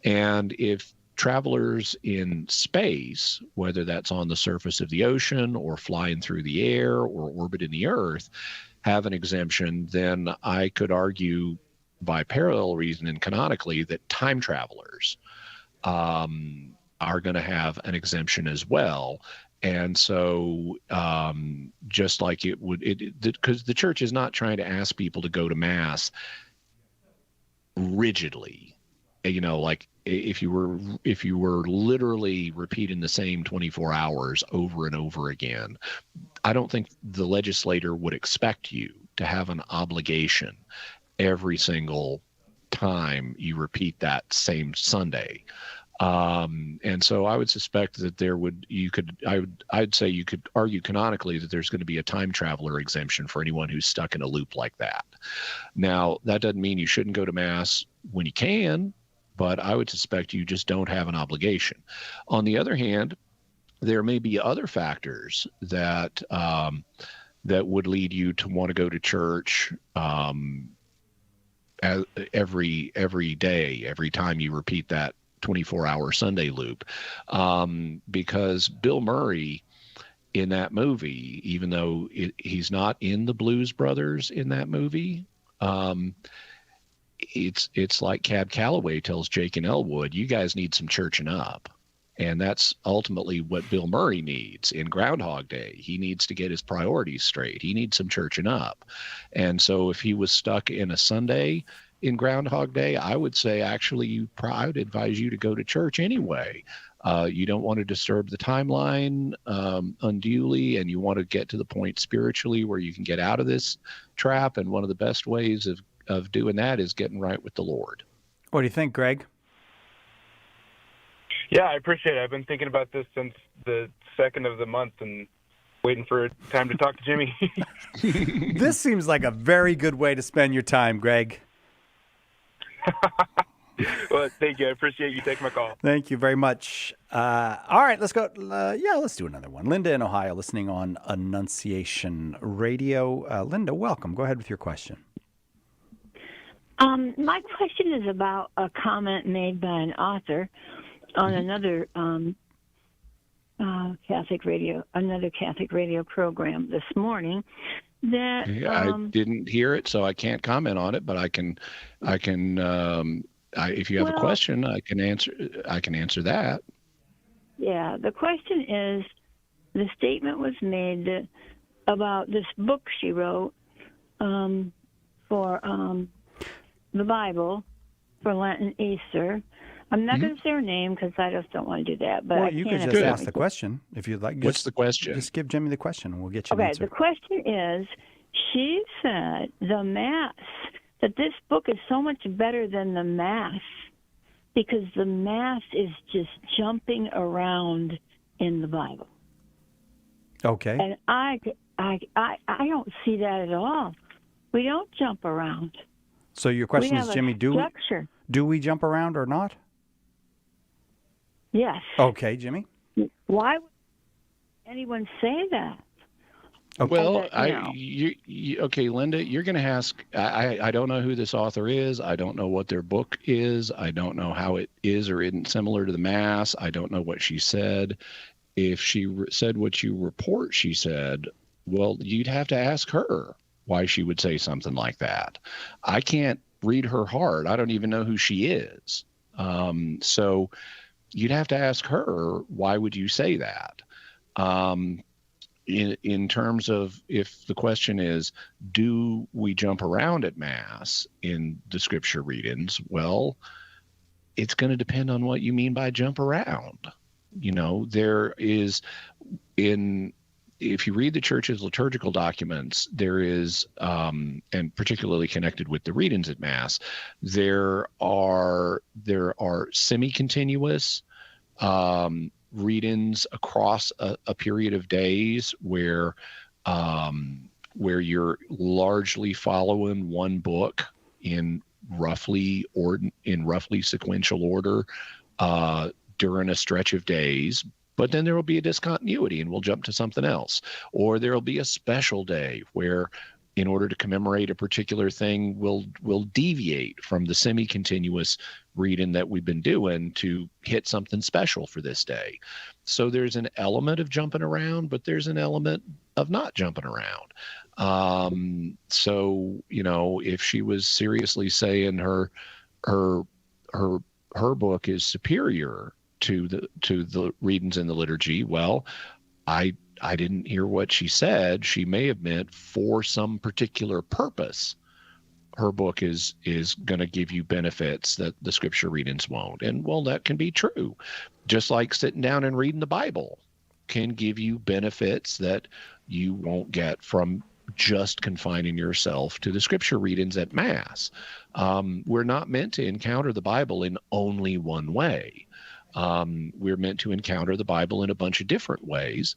And if travelers in space, whether that's on the surface of the ocean or flying through the air or orbiting the Earth, have an exemption, then I could argue by parallel reason and canonically that time travelers are going to have an exemption as well. And so just like it would, because the church is not trying to ask people to go to Mass rigidly, like if you were literally repeating the same 24 hours over and over again, I don't think the legislator would expect you to have an obligation every single time you repeat that same Sunday. And so I would suspect that I'd say you could argue canonically that there's going to be a time traveler exemption for anyone who's stuck in a loop like that. Now, that doesn't mean you shouldn't go to Mass when you can, but I would suspect you just don't have an obligation. On the other hand, there may be other factors that would lead you to want to go to church every day, every time you repeat that 24-hour Sunday loop, because Bill Murray in that movie, even though he's not in the Blues Brothers in that movie, it's like Cab Calloway tells Jake and Elwood, you guys need some churching up. And that's ultimately what Bill Murray needs in Groundhog Day. He needs to get his priorities straight. He needs some churching up. And so if he was stuck in a Sunday in Groundhog Day, I would say actually I would advise you to go to church anyway. You don't want to disturb the timeline unduly, and you want to get to the point spiritually where you can get out of this trap. And one of the best ways of doing that is getting right with the Lord. What do you think, Greg? Yeah, I appreciate it. I've been thinking about this since the 2nd of the month and waiting for time to talk to Jimmy. This seems like a very good way to spend your time, Greg. Well, thank you. I appreciate you taking my call. Thank you very much. All right, let's go. Let's do another one. Linda in Ohio, listening on Annunciation Radio. Linda, welcome. Go ahead with your question. My question is about a comment made by an author on another Catholic radio program this morning. That I didn't hear it, so I can't comment on it. But I can. If you have a question, I can answer that. Yeah, the question is, the statement was made about this book she wrote for the Bible for Lent and Easter. I'm not going to say her name because I just don't want to do that. But you could just ask the question if you'd like. What's the question? Just give Jimmy the question, and we'll get you an answer. The question is, she said the Mass, that this book is so much better than the Mass because the Mass is just jumping around in the Bible. Okay. And I don't see that at all. We don't jump around. So your question is, Jimmy, do we jump around or not? Yes. Okay, Jimmy. Why would anyone say that? Okay. Well, okay, Linda, you're going to ask. I don't know who this author is. I don't know what their book is. I don't know how it is or isn't similar to the Mass. I don't know what she said. If she said what you report she said, well, you'd have to ask her why she would say something like that. I can't read her heart. I don't even know who she is. So you'd have to ask her, why would you say that? In terms of, if the question is, do we jump around at Mass in the scripture readings? Well, it's going to depend on what you mean by jump around. There is if you read the church's liturgical documents, there is, and particularly connected with the readings at Mass, there are semi-continuous readings across a period of days where you're largely following one book in roughly sequential order during a stretch of days. But then there will be a discontinuity and we'll jump to something else. Or there will be a special day where, in order to commemorate a particular thing, we'll deviate from the semi-continuous reading that we've been doing to hit something special for this day. So there's an element of jumping around, but there's an element of not jumping around. So, if she was seriously saying her book is superior to the readings in the liturgy, well, I didn't hear what she said. She may have meant for some particular purpose, her book is going to give you benefits that the scripture readings won't. And well, that can be true. Just like sitting down and reading the Bible can give you benefits that you won't get from just confining yourself to the scripture readings at Mass. We're not meant to encounter the Bible in only one way. We're meant to encounter the Bible in a bunch of different ways.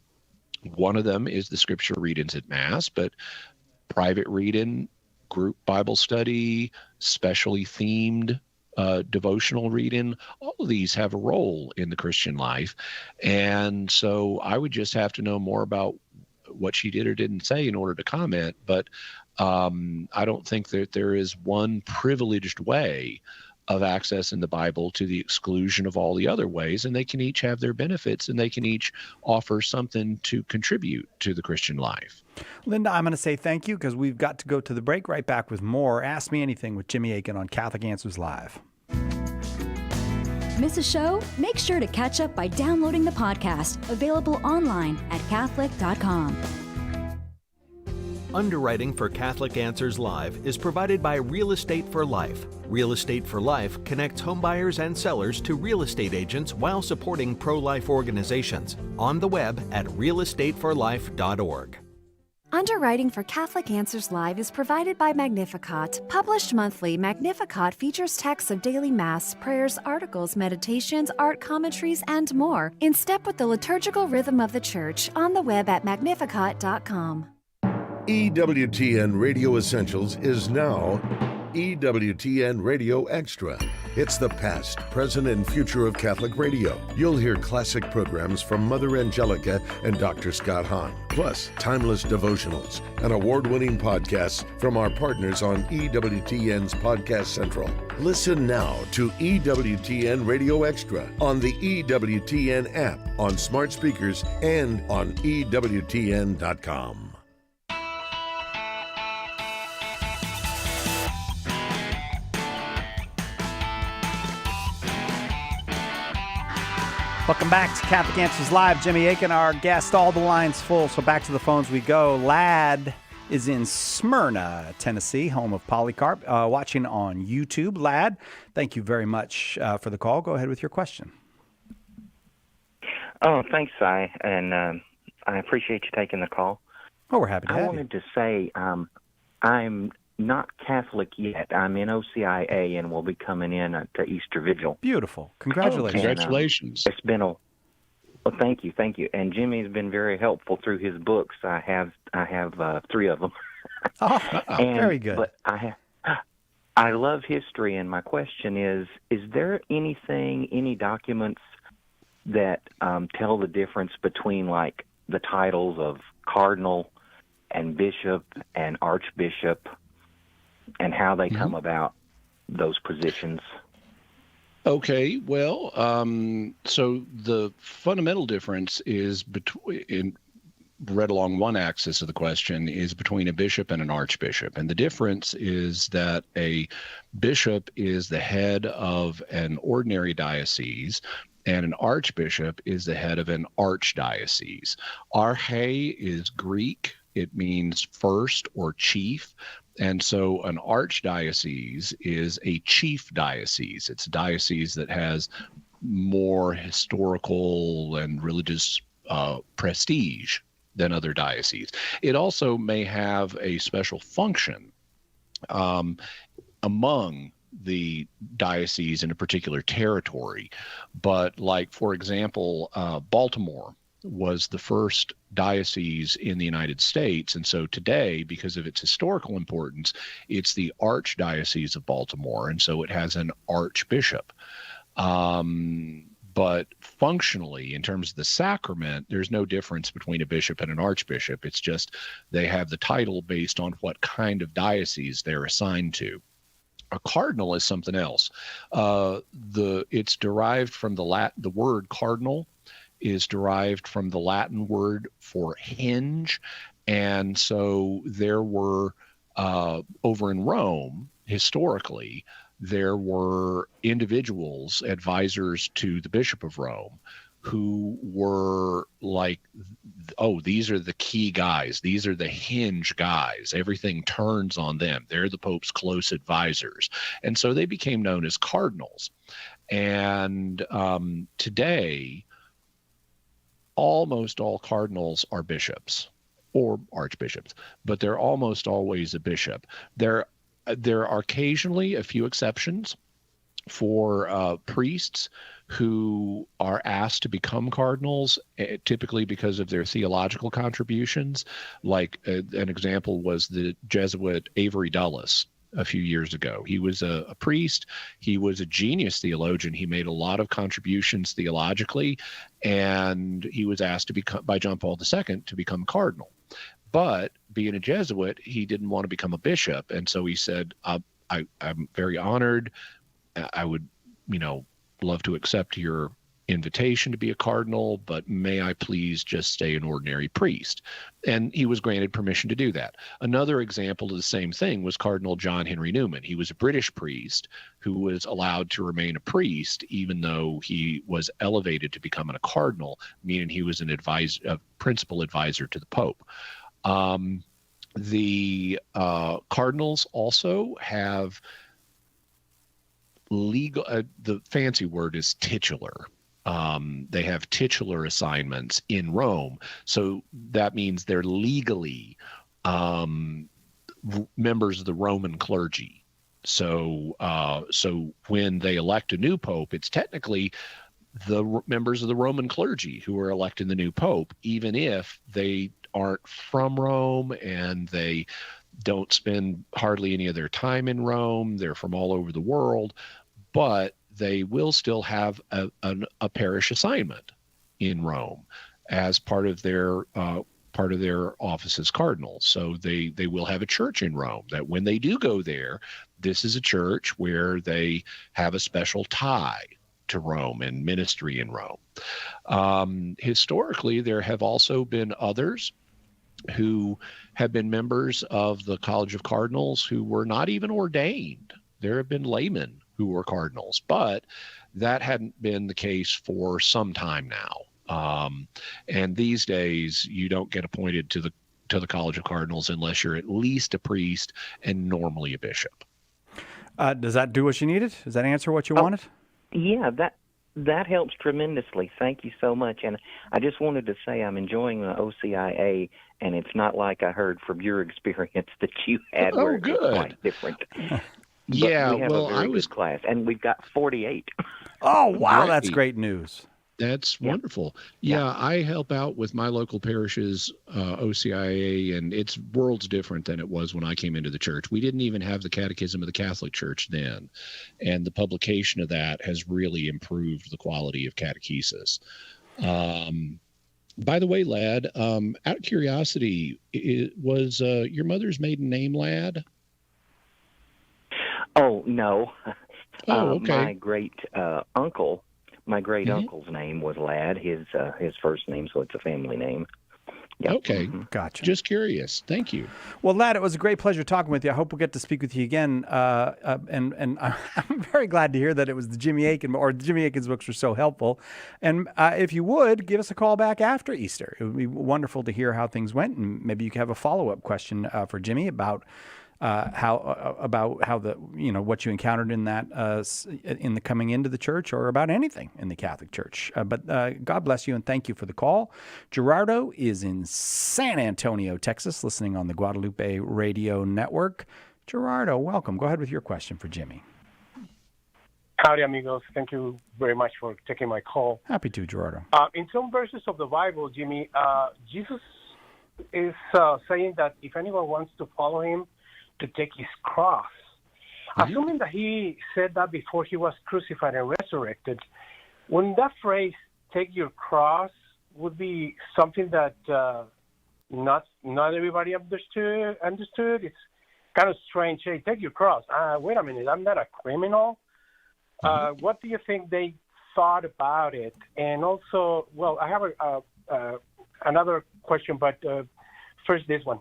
One of them is the scripture readings at Mass, but private reading, group Bible study, specially themed devotional reading, all of these have a role in the Christian life. And so I would just have to know more about what she did or didn't say in order to comment. But I don't think that there is one privileged way of accessing the Bible to the exclusion of all the other ways, and they can each have their benefits and they can each offer something to contribute to the Christian life. Linda, I'm going to say thank you because we've got to go to the break. Right back with more Ask Me Anything with Jimmy Akin on Catholic Answers Live. Miss a show? Make sure to catch up by downloading the podcast, available online at Catholic.com. Underwriting for Catholic Answers Live is provided by Real Estate for Life. Real Estate for Life connects homebuyers and sellers to real estate agents while supporting pro-life organizations. On the web at realestateforlife.org. Underwriting for Catholic Answers Live is provided by Magnificat. Published monthly, Magnificat features texts of daily Mass, prayers, articles, meditations, art commentaries, and more, in step with the liturgical rhythm of the Church. On the web at magnificat.com. EWTN Radio Essentials is now EWTN Radio Extra. It's the past, present, and future of Catholic radio. You'll hear classic programs from Mother Angelica and Dr. Scott Hahn, plus timeless devotionals and award-winning podcasts from our partners on EWTN's Podcast Central. Listen now to EWTN Radio Extra on the EWTN app, on smart speakers, and on EWTN.com. Welcome back to Catholic Answers Live. Jimmy Akin, our guest. All the lines full, so back to the phones we go. Lad is in Smyrna, Tennessee, home of Polycarp, watching on YouTube. Lad, thank you very much for the call. Go ahead with your question. Oh, thanks, Si, and I appreciate you taking the call. Oh, we're happy to have you. I wanted to say I'm not Catholic yet. I'm in OCIA and will be coming in to Easter Vigil. Beautiful. Congratulations. And, Congratulations. It's been well, thank you. And Jimmy's been very helpful through his books. I have 3 of them. Very good. But I love history, and my question is there any documents that tell the difference between, like, the titles of Cardinal and Bishop and Archbishop, and how they come about, those positions? Okay, well, so the fundamental difference is read along one axis of the question is between a bishop and an archbishop. And the difference is that a bishop is the head of an ordinary diocese, and an archbishop is the head of an archdiocese. Arche is Greek. It means first or chief. And so an archdiocese is a chief diocese. It's a diocese that has more historical and religious prestige than other dioceses. It also may have a special function among the diocese in a particular territory. But like, for example, Baltimore was the first diocese in the United States. And so today, because of its historical importance, it's the Archdiocese of Baltimore. And so it has an archbishop. But functionally, in terms of the sacrament, there's no difference between a bishop and an archbishop. It's just they have the title based on what kind of diocese they're assigned to. A cardinal is something else. It's derived from the word cardinal is derived from the Latin word for hinge. And so there were, over in Rome, historically, there were individuals, advisors to the Bishop of Rome, who were like, oh, these are the key guys. These are the hinge guys. Everything turns on them. They're the Pope's close advisors. And so they became known as cardinals. And today, almost all cardinals are bishops or archbishops, but they're almost always a bishop. There are occasionally a few exceptions for priests who are asked to become cardinals, typically because of their theological contributions. Like an example was the Jesuit Avery Dulles a few years ago. He was a priest. He was a genius theologian. He made a lot of contributions theologically, and he was asked to become, by John Paul II, to become cardinal. But being a Jesuit, he didn't want to become a bishop. And so he said, I'm very honored. I would, love to accept your invitation to be a cardinal, but may I please just stay an ordinary priest? And he was granted permission to do that. Another example of the same thing was Cardinal John Henry Newman. He was a British priest who was allowed to remain a priest, even though he was elevated to becoming a cardinal, meaning he was a principal advisor to the Pope. The cardinals also have legal, the fancy word is titular. They have titular assignments in Rome. So that means they're legally members of the Roman clergy. So when they elect a new pope, it's technically the members of the Roman clergy who are electing the new pope, even if they aren't from Rome and they don't spend hardly any of their time in Rome. They're from all over the world, but they will still have a parish assignment in Rome as part of their office as cardinals. So they will have a church in Rome that when they do go there, this is a church where they have a special tie to Rome and ministry in Rome. Historically, there have also been others who have been members of the College of Cardinals who were not even ordained. There have been laymen who were cardinals, but that hadn't been the case for some time now. And these days, you don't get appointed to the College of Cardinals unless you're at least a priest and normally a bishop. Does that do what you needed? Does that answer what you wanted? Yeah, that helps tremendously. Thank you so much. And I just wanted to say I'm enjoying the OCIA, and it's not like I heard from your experience that you had where it was quite different. Yeah, we have a very good class, and we've got 48. Oh, wow, Great. that's great news. That's wonderful. Yeah, I help out with my local parish's OCIA, and it's worlds different than it was when I came into the church. We didn't even have the Catechism of the Catholic Church then, and the publication of that has really improved the quality of catechesis. By the way, Lad, out of curiosity, was your mother's maiden name Lad? Oh, no. Oh, okay. My great uncle, my great uncle's name was Ladd, his first name, so it's a family name. Yep. Okay. Gotcha. Just curious. Thank you. Well, Lad, it was a great pleasure talking with you. I hope we'll get to speak with you again. And I'm very glad to hear that it was the Jimmy Akin, or Jimmy Akin's books were so helpful. And if you would, give us a call back after Easter. It would be wonderful to hear how things went. And maybe you could have a follow-up question for Jimmy about about how what you encountered in that in the coming into the church, or about anything in the Catholic Church. But God bless you and thank you for the call. Gerardo is in San Antonio, Texas, listening on the Guadalupe Radio Network. Gerardo, welcome. Go ahead with your question for Jimmy. Howdy, amigos. Thank you very much for taking my call. Happy to, Gerardo. In some verses of the Bible, Jimmy, Jesus is saying that if anyone wants to follow him, to take his cross. Assuming that he said that before he was crucified and resurrected, wouldn't that phrase, take your cross, would be something that not everybody understood? It's kind of strange. Hey, take your cross. Wait a minute, I'm not a criminal. What do you think they thought about it? And also, well, I have another question, but first this one.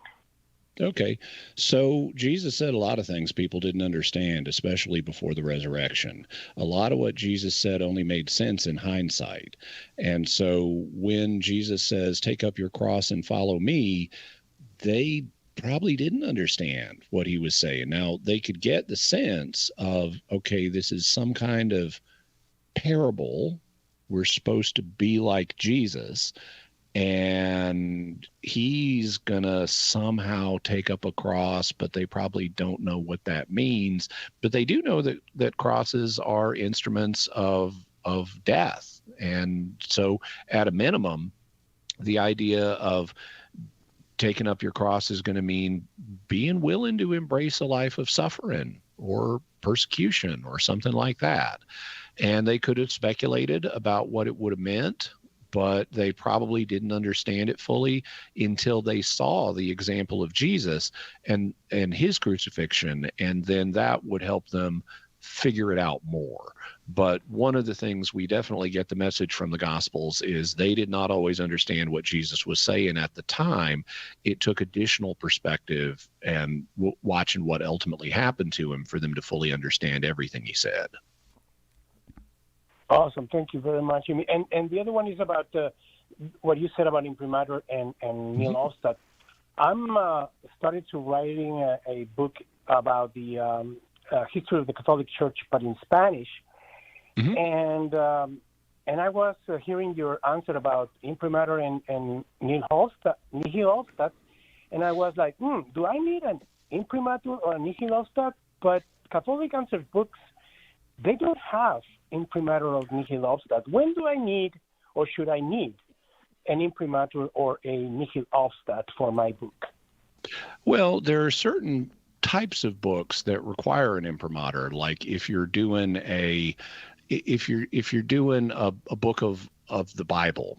Okay. So Jesus said a lot of things people didn't understand, especially before the resurrection. A lot of what Jesus said only made sense in hindsight. And so when Jesus says, take up your cross and follow me, they probably didn't understand what he was saying. Now, they could get the sense of, okay, this is some kind of parable. We're supposed to be like Jesus, and he's going to somehow take up a cross, but they probably don't know what that means. But they do know that crosses are instruments of death. And so at a minimum, the idea of taking up your cross is going to mean being willing to embrace a life of suffering or persecution or something like that. And they could have speculated about what it would have meant, but they probably didn't understand it fully until they saw the example of Jesus and his crucifixion, and then that would help them figure it out more. But one of the things we definitely get the message from the Gospels is they did not always understand what Jesus was saying at the time. It took additional perspective and watching what ultimately happened to him for them to fully understand everything he said. Awesome. Thank you very much, Jimmy. And the other one is about what you said about Imprimatur and nihil obstat. I'm starting to writing a book about the history of the Catholic Church, but in Spanish. And I was hearing your answer about Imprimatur and nihil obstat, and I was like, do I need an Imprimatur or a nihil obstat? But Catholic Answers books, they don't have Imprimatur or nihil obstat. When do I need, or should I need, an Imprimatur or a nihil obstat for my book? Well, there are certain types of books that require an imprimatur. Like if you're doing a book of the Bible,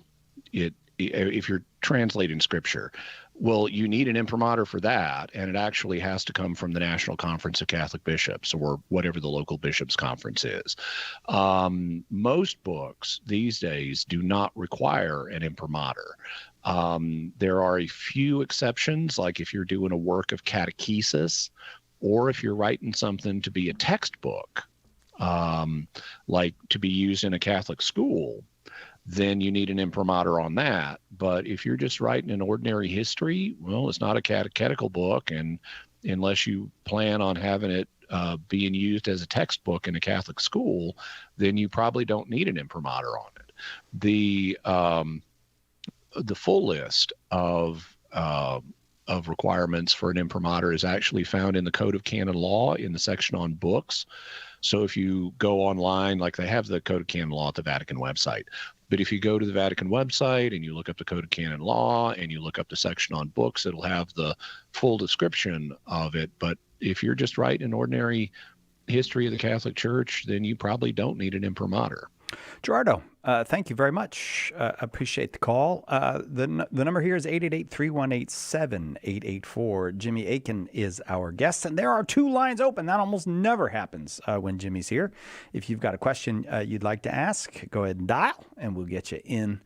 if you're translating scripture, well, you need an imprimatur for that, and it actually has to come from the National Conference of Catholic Bishops or whatever the local bishops' conference is. Most books these days do not require an imprimatur. There are a few exceptions, like if you're doing a work of catechesis, or if you're writing something to be a textbook, like to be used in a Catholic school, then you need an imprimatur on that. But if you're just writing an ordinary history, well, it's not a catechetical book, and unless you plan on having it being used as a textbook in a Catholic school, then you probably don't need an imprimatur on it. The full list of requirements for an imprimatur is actually found in the Code of Canon Law in the section on books. So if you go online, like they have the Code of Canon Law at the Vatican website, but if you go to the Vatican website and you look up the Code of Canon Law and you look up the section on books, it'll have the full description of it. But if you're just writing an ordinary history of the Catholic Church, then you probably don't need an imprimatur. Gerardo, thank you very much. Appreciate the call. The number here is 888-318-7884. Jimmy Akin is our guest, and there are 2 lines open. That almost never happens when Jimmy's here. If you've got a question you'd like to ask, go ahead and dial, and we'll get you in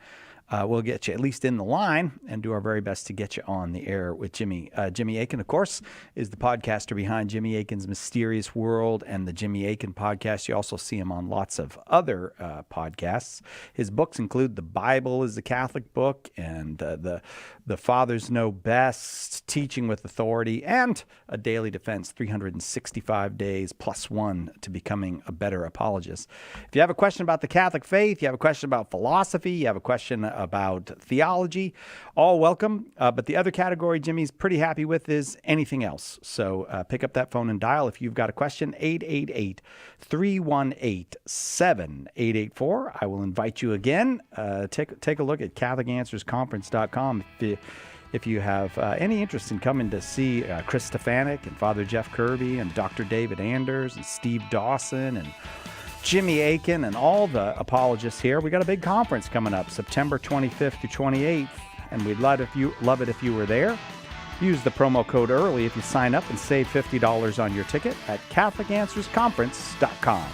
we'll get you at least in the line and do our very best to get you on the air with Jimmy. Jimmy Akin, of course, is the podcaster behind Jimmy Akin's Mysterious World and the Jimmy Akin podcast. You also see him on lots of other podcasts. His books include The Bible is the Catholic Book and the Fathers Know Best, Teaching with Authority, and A Daily Defense, 365 Days plus one to becoming a better apologist. If you have a question about the Catholic faith, you have a question about philosophy, you have a question about theology, all welcome. But the other category Jimmy's pretty happy with is anything else. So pick up that phone and dial if you've got a question, 888-318-7884. I will invite you again. Take a look at CatholicAnswersConference.com if you have any interest in coming to see Chris Stefanik and Father Jeff Kirby and Dr. David Anders and Steve Dawson and Jimmy Akin and all the apologists here. We got a big conference coming up September 25th through 28th, and we'd love it if you were there. Use the promo code EARLY if you sign up and save $50 on your ticket at CatholicAnswersConference.com.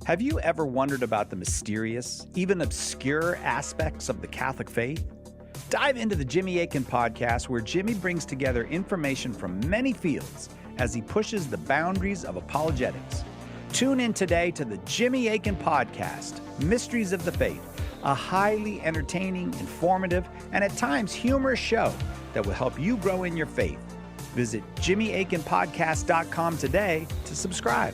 Have you ever wondered about the mysterious, even obscure aspects of the Catholic faith? Dive into the Jimmy Akin podcast, where Jimmy brings together information from many fields as he pushes the boundaries of apologetics. Tune in today to the Jimmy Akin podcast, Mysteries of the Faith, a highly entertaining, informative, and at times humorous show that will help you grow in your faith. Visit JimmyAkinPodcast.com today to subscribe.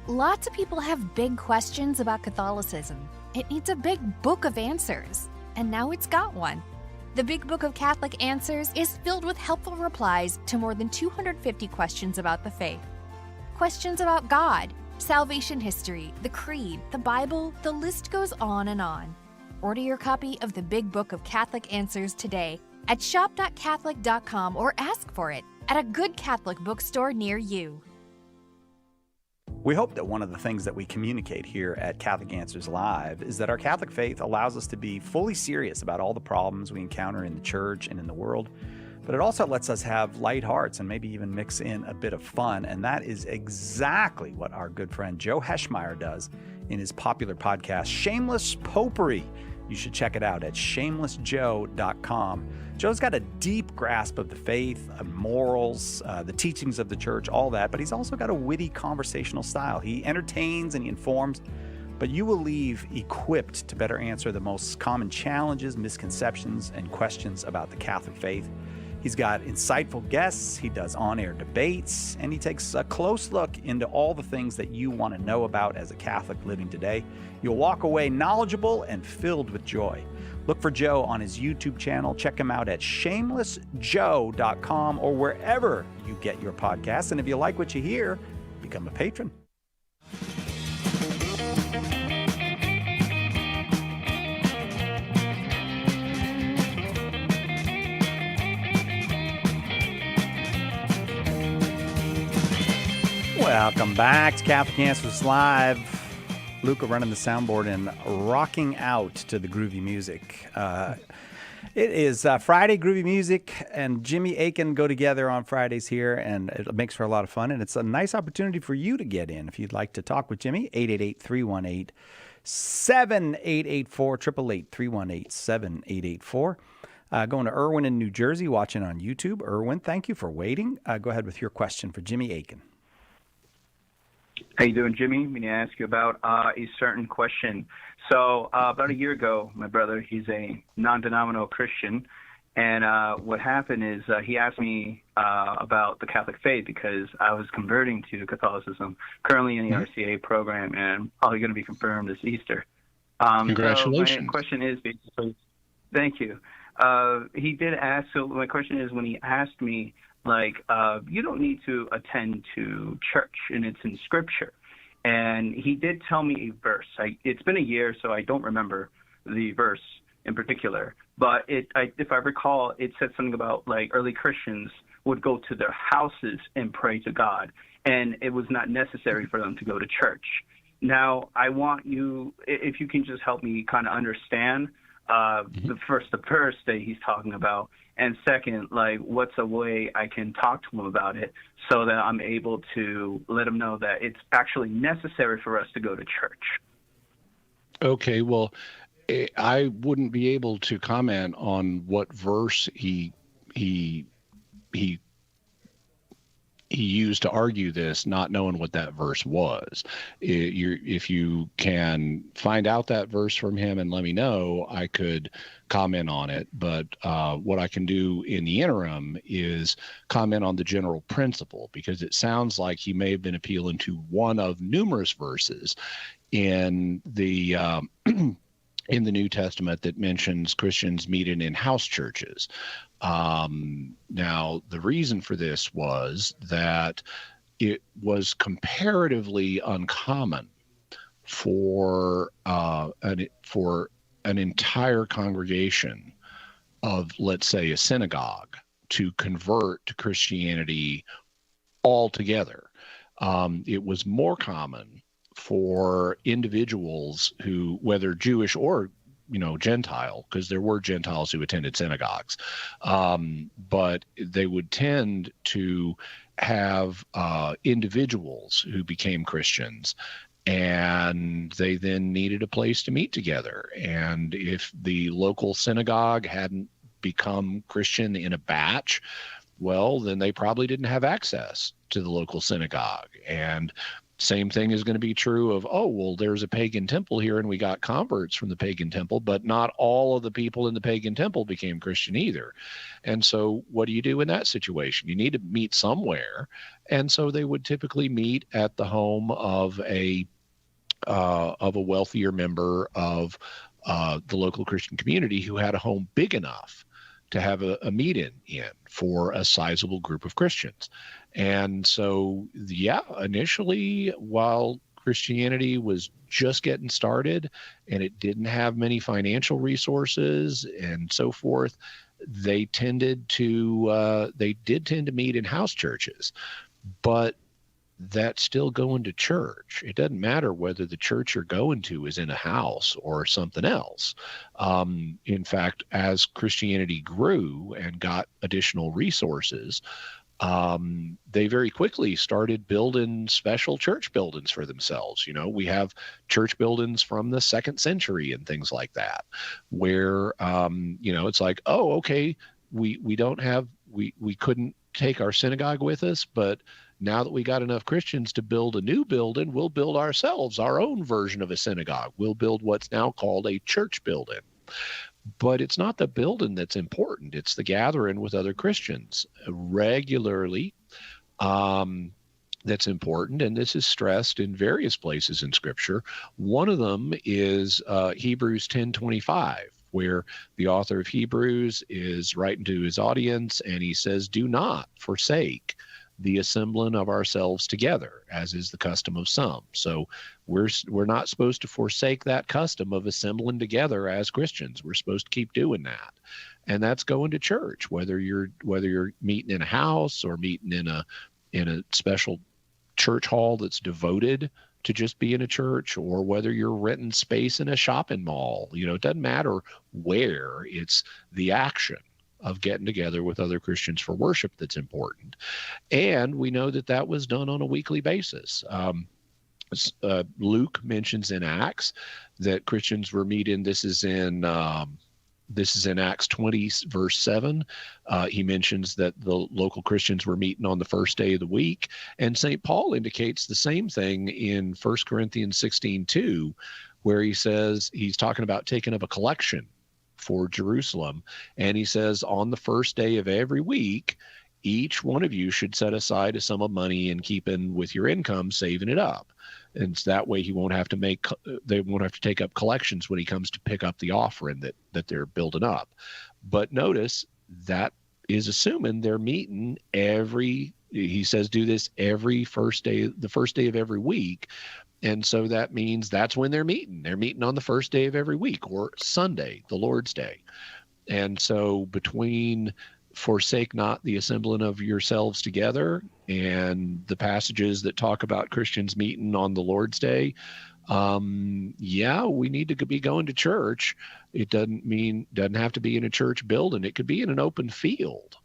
Lots of people have big questions about Catholicism. It needs a big book of answers, and now it's got one. The Big Book of Catholic Answers is filled with helpful replies to more than 250 questions about the faith. Questions about God, salvation history, the Creed, the Bible, the list goes on and on. Order your copy of the Big Book of Catholic Answers today at shop.catholic.com or ask for it at a good Catholic bookstore near you. We hope that one of the things that we communicate here at Catholic Answers Live is that our Catholic faith allows us to be fully serious about all the problems we encounter in the church and in the world, but it also lets us have light hearts and maybe even mix in a bit of fun, and that is exactly what our good friend Joe Heschmeyer does in his popular podcast, Shameless Popery. You should check it out at shamelessjoe.com. Joe's got a deep grasp of the faith, morals, the teachings of the church, all that, but he's also got a witty conversational style. He entertains and he informs, but you will leave equipped to better answer the most common challenges, misconceptions, and questions about the Catholic faith. He's got insightful guests, he does on-air debates, and he takes a close look into all the things that you want to know about as a Catholic living today. You'll walk away knowledgeable and filled with joy. Look for Joe on his YouTube channel. Check him out at shamelessjoe.com or wherever you get your podcasts. And if you like what you hear, become a patron. Welcome back to Catholic Answers Live. Luca running the soundboard and rocking out to the groovy music. It is Friday, groovy music, and Jimmy Akin go together on Fridays here, and it makes for a lot of fun, and it's a nice opportunity for you to get in. If you'd like to talk with Jimmy, 888-318-7884, 888-318-7884. Going to Irwin in New Jersey, watching on YouTube. Irwin, thank you for waiting. Go ahead with your question for Jimmy Akin. How you doing, Jimmy? I'm going to ask you about a certain question. So about a year ago, my brother, he's a non-denominational Christian, and what happened is he asked me about the Catholic faith because I was converting to Catholicism, currently in the RCA program, and I'm probably going to be confirmed this Easter. Congratulations. So my question is basically, thank you. He did ask, so my question is when he asked me, you don't need to attend to church, and it's in Scripture. And he did tell me a verse. It's been a year, so I don't remember the verse in particular. But if I recall, it said something about, early Christians would go to their houses and pray to God, and it was not necessary for them to go to church. Now, I want you, if you can just help me kind of understand The Thursday he's talking about, and second, like, what's a way I can talk to him about it so that I'm able to let him know that it's actually necessary for us to go to church. Okay, well, I wouldn't be able to comment on what verse he used to argue this, not knowing what that verse was. If you can find out that verse from him and let me know, I could comment on it. But what I can do in the interim is comment on the general principle, because it sounds like he may have been appealing to one of numerous verses in the in the New Testament that mentions Christians meeting in house churches. Now, the reason for this was that it was comparatively uncommon for an entire congregation of, let's say, a synagogue to convert to Christianity altogether. It was more common for individuals who, whether Jewish or Gentile, because there were Gentiles who attended synagogues, but they would tend to have individuals who became Christians, and they then needed a place to meet together. And if the local synagogue hadn't become Christian in a batch, well, then they probably didn't have access to the local synagogue. And same thing is going to be true of, there's a pagan temple here and we got converts from the pagan temple, but not all of the people in the pagan temple became Christian either. And so what do you do in that situation? You need to meet somewhere. And so they would typically meet at the home of a wealthier member of the local Christian community who had a home big enough to have a meet-in for a sizable group of Christians. And so, initially, while Christianity was just getting started and it didn't have many financial resources and so forth, they did tend to meet in house churches. But that's still going to church. It doesn't matter whether the church you're going to is in a house or something else. In fact, as Christianity grew and got additional resources, they very quickly started building special church buildings for themselves. We have church buildings from the 2nd century and things like that, where, it's like, we couldn't take our synagogue with us, but now that we got enough Christians to build a new building, we'll build ourselves our own version of a synagogue. We'll build what's now called a church building. But it's not the building that's important. It's the gathering with other Christians regularly that's important. And this is stressed in various places in Scripture. One of them is Hebrews 10:25, where the author of Hebrews is writing to his audience, and he says, "Do not forsake the assembling of ourselves together, as is the custom of some." So we're not supposed to forsake that custom of assembling together as Christians. We're supposed to keep doing that. And that's going to church, whether you're meeting in a house or meeting in a special church hall that's devoted to just being a church, or whether you're renting space in a shopping mall. It doesn't matter where, it's the action of getting together with other Christians for worship that's important. And we know that was done on a weekly basis. Luke mentions in Acts that Christians were meeting. This is in Acts 20, verse 7. He mentions that the local Christians were meeting on the first day of the week. And St. Paul indicates the same thing in 1 Corinthians 16:2, where he says he's talking about taking up a collection for Jerusalem. And he says, on the first day of every week, each one of you should set aside a sum of money in keeping with your income, saving it up. And so that way they won't have to take up collections when he comes to pick up the offering that they're building up. But notice that is assuming they're meeting he says, do this the first day of every week. And so that means that's when they're meeting. They're meeting on the first day of every week, or Sunday, the Lord's Day. And so between forsake not the assembling of yourselves together and the passages that talk about Christians meeting on the Lord's Day, Yeah, we need to be going to church. It doesn't have to be in a church building. It could be in an open field.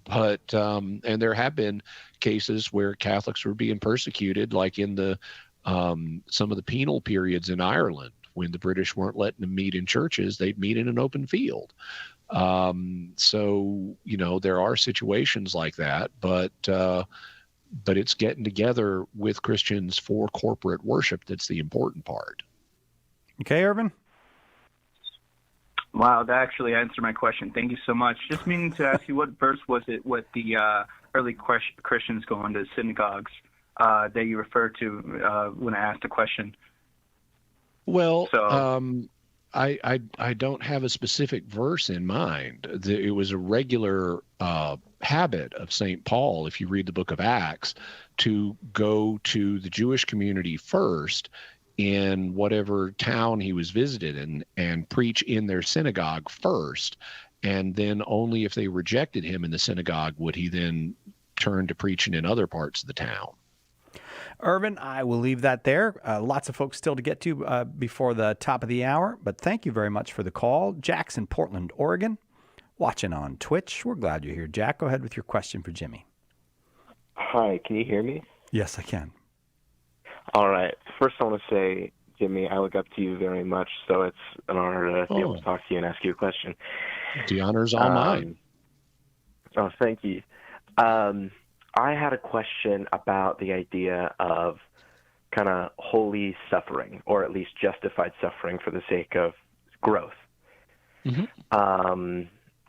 But and there have been cases where Catholics were being persecuted, like in the some of the penal periods in Ireland, when the British weren't letting them meet in churches. They'd meet in an open field. So there are situations like that, but it's getting together with Christians for corporate worship that's the important part. Okay, Irvin? Wow, that actually answered my question. Thank you so much. Just meaning to ask you, what verse was it with the early Christians going to synagogues that you referred to when I asked the question? Well, I don't have a specific verse in mind. It was a regular habit of St. Paul, if you read the book of Acts, to go to the Jewish community first in whatever town he was visited and preach in their synagogue first. And then only if they rejected him in the synagogue would he then turn to preaching in other parts of the town. Irvin, I will leave that there. Lots of folks still to get to before the top of the hour, but thank you very much for the call. Jack's in Portland, Oregon, watching on Twitch. We're glad you're here, Jack. Go ahead with your question for Jimmy. Hi, can you hear me? Yes, I can. All right. First, I want to say, Jimmy, I look up to you very much, so it's an honor to be able to talk to you and ask you a question. The honor's all mine. Oh, thank you. I had a question about the idea of kind of holy suffering, or at least justified suffering for the sake of growth. Mm-hmm. And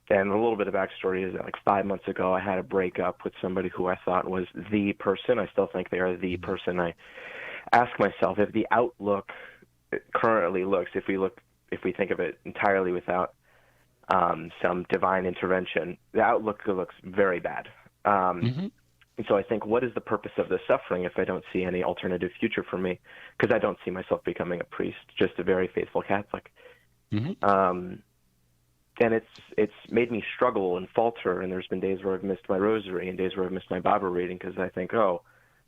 a little bit of backstory is that, like, 5 months ago, I had a breakup with somebody who I thought was the person. I still think they are the person. I ask myself if the outlook currently looks, if we think of it entirely without some divine intervention, the outlook looks very bad. And so I think, what is the purpose of the suffering if I don't see any alternative future for me? Because I don't see myself becoming a priest, just a very faithful Catholic. And it's made me struggle and falter, and there's been days where I've missed my rosary and days where I've missed my Bible reading because I think, oh,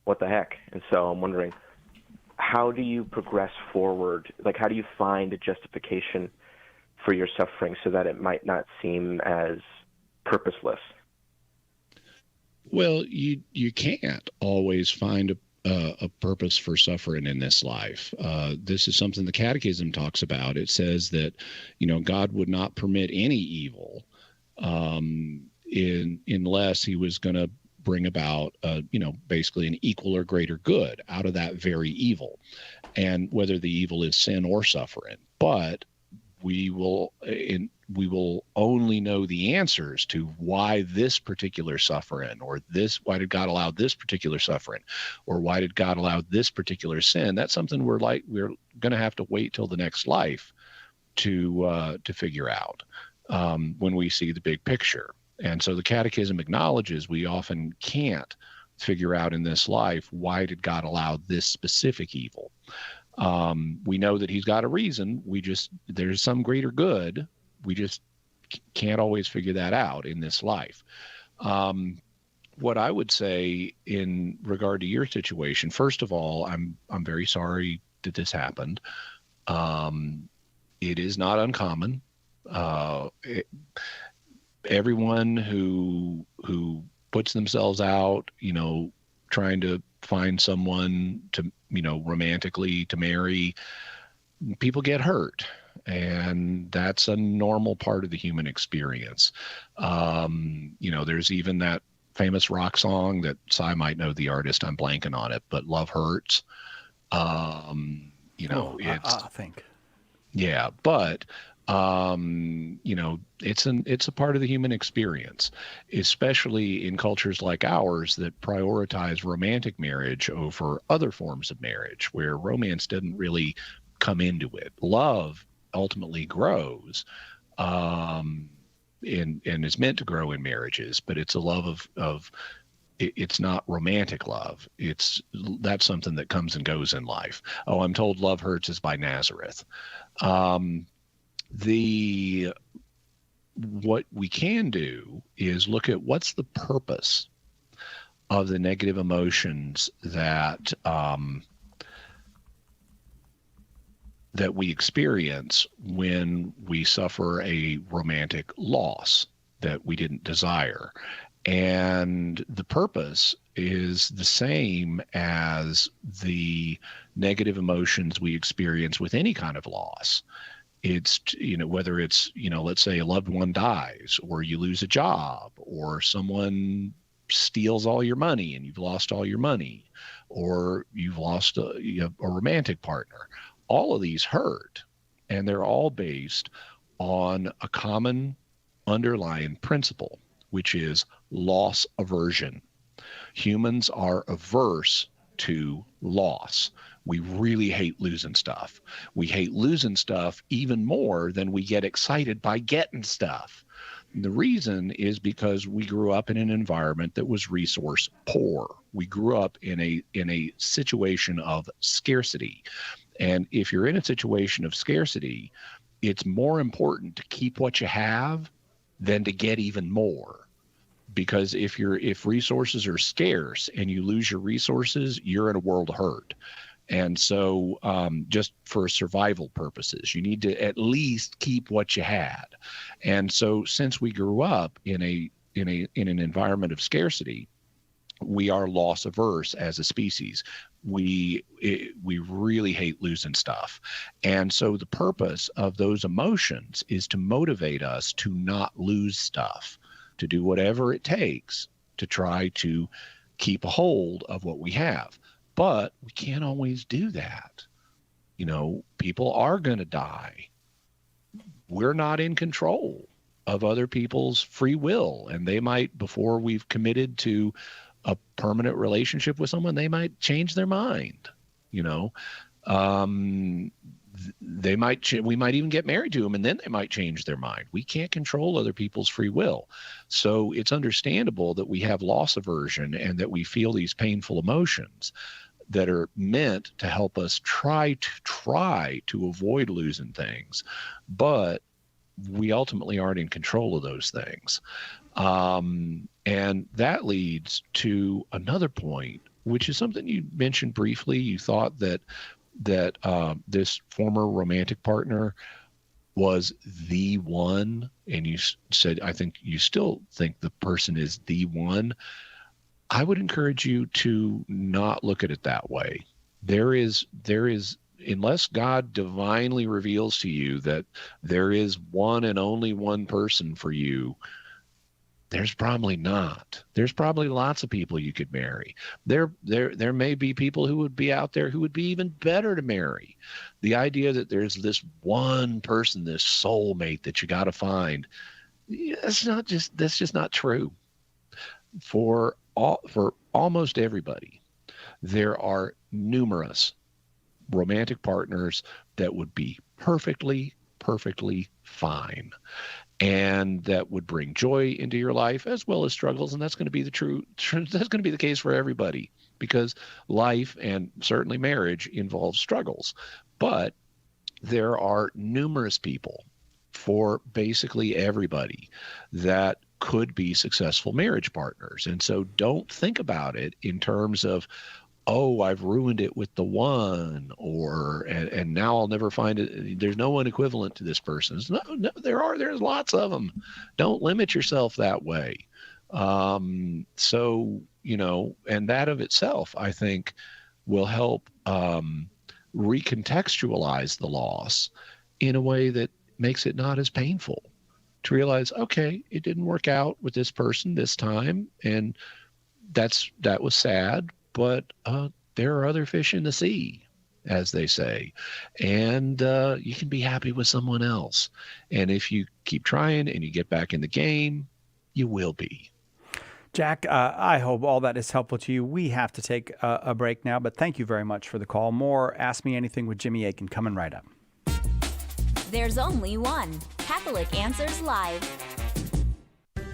what the heck? And so I'm wondering, how do you progress forward? Like, how do you find a justification for your suffering so that it might not seem as purposeless? Well, you can't always find a purpose for suffering in this life. This is something the Catechism talks about. It says that, God would not permit any evil unless he was going to bring about, basically an equal or greater good out of that very evil, and whether the evil is sin or suffering. But we will only know the answers to why this particular suffering, or why did God allow this particular suffering, or why did God allow this particular sin. That's something we're going to have to wait till the next life to figure out when we see the big picture. And so the Catechism acknowledges we often can't figure out in this life, why did God allow this specific evil? We know that he's got a reason. There's some greater good. We just can't always figure that out in this life. What I would say in regard to your situation, first of all, I'm very sorry that this happened. It is not uncommon. Everyone who puts themselves out, trying to find someone to, romantically to marry, people get hurt. And that's a normal part of the human experience. There's even that famous rock song that Cy might know the artist, I'm blanking on it, but Love Hurts. I think. Yeah, but it's a part of the human experience, especially in cultures like ours that prioritize romantic marriage over other forms of marriage, where romance doesn't really come into it. Love ultimately grows and is meant to grow in marriages, but it's a love of it's not romantic love. That's something that comes and goes in life. Oh, I'm told Love Hurts is by Nazareth. What we can do is look at what's the purpose of the negative emotions that that we experience when we suffer a romantic loss that we didn't desire. And the purpose is the same as the negative emotions we experience with any kind of loss. It's, whether it's, let's say a loved one dies, or you lose a job, or someone steals all your money and you've lost all your money, or you've lost a romantic partner. All of these hurt, and they're all based on a common underlying principle, which is loss aversion. Humans are averse to loss. We really hate losing stuff. We hate losing stuff even more than we get excited by getting stuff. The reason is because we grew up in an environment that was resource poor. We grew up in a situation of scarcity. And if you're in a situation of scarcity, it's more important to keep what you have than to get even more. Because if resources are scarce and you lose your resources, you're in a world of hurt. And so just for survival purposes, you need to at least keep what you had. And so since we grew up in an environment of scarcity, we are loss averse as a species. We really hate losing stuff. And so the purpose of those emotions is to motivate us to not lose stuff, to do whatever it takes to try to keep a hold of what we have. But we can't always do that. People are going to die. We're not in control of other people's free will. And they might, before we've committed to a permanent relationship with someone, they might change their mind. They might, we might even get married to them, and then they might change their mind. We can't control other people's free will. So it's understandable that we have loss aversion and that we feel these painful emotions that are meant to help us try to avoid losing things. But we ultimately aren't in control of those things. And that leads to another point, which is something you mentioned briefly. You thought that this former romantic partner was the one, and you said, I think you still think the person is the one. I would encourage you to not look at it that way. There is, unless God divinely reveals to you that there is one and only one person for you, there's probably not. There's probably lots of people you could marry. There may be people who would be out there who would be even better to marry. The idea that there's this one person, this soulmate that you got to find, that's just not true. For almost everybody, there are numerous romantic partners that would be perfectly fine, and that would bring joy into your life as well as struggles. And that's going to be that's going to be the case for everybody, because life, and certainly marriage, involves struggles. But there are numerous people, for basically everybody, that could be successful marriage partners. And so don't think about it in terms of, oh, I've ruined it with the one, and now I'll never find it. There's no one equivalent to this person. No, there's lots of them. Don't limit yourself that way. So, and that of itself, I think, will help recontextualize the loss in a way that makes it not as painful. To realize, okay, it didn't work out with this person this time, and that was sad, but there are other fish in the sea, as they say, and you can be happy with someone else. And if you keep trying and you get back in the game, you will be. Jack, I hope all that is helpful to you. We have to take a break now, but thank you very much for the call. More Ask Me Anything with Jimmy Akin coming right up. There's only one Catholic Answers Live.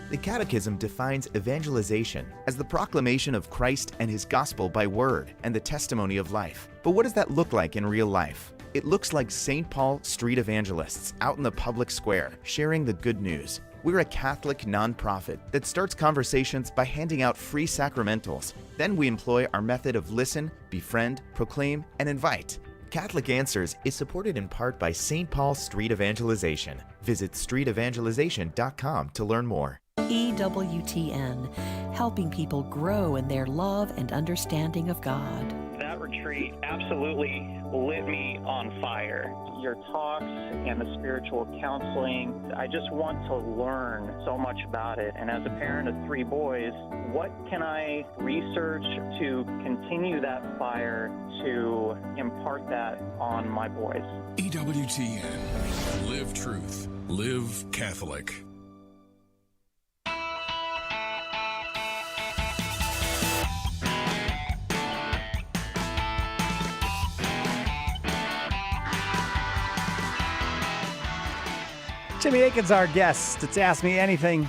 The Catechism defines evangelization as the proclamation of Christ and his gospel by word and the testimony of life. But what does that look like in real life? It looks like St. Paul street evangelists out in the public square sharing the good news. We're a Catholic nonprofit that starts conversations by handing out free sacramentals. Then we employ our method of listen, befriend, proclaim, and invite. Catholic Answers is supported in part by St. Paul Street Evangelization. Visit streetevangelization.com to learn more. EWTN, helping people grow in their love and understanding of God. That retreat absolutely lit me on fire. Your talks and the spiritual counseling, I just want to learn so much about it. And as a parent of 3 boys, what can I research to continue that fire, to impart that on my boys? EWTN. Live truth. Live Catholic. Jimmy Akin's our guest. It's Ask Me Anything.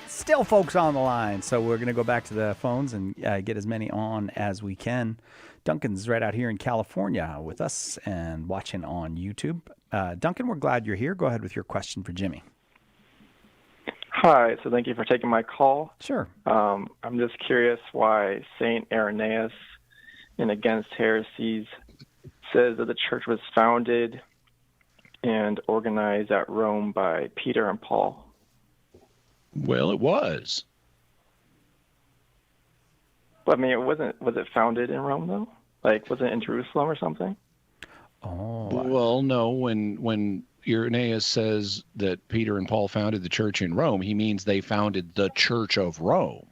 Still folks on the line, so we're going to go back to the phones and get as many on as we can. Duncan's right out here in California with us and watching on YouTube. Duncan, we're glad you're here. Go ahead with your question for Jimmy. Hi, so thank you for taking my call. Sure. I'm just curious why St. Irenaeus in Against Heresies says that the church was founded and organized at Rome by Peter and Paul. Well, it was. But I mean, was it founded in Rome though? Like, was it in Jerusalem or something? Oh. Well, no. When Irenaeus says that Peter and Paul founded the church in Rome, he means they founded the Church of Rome.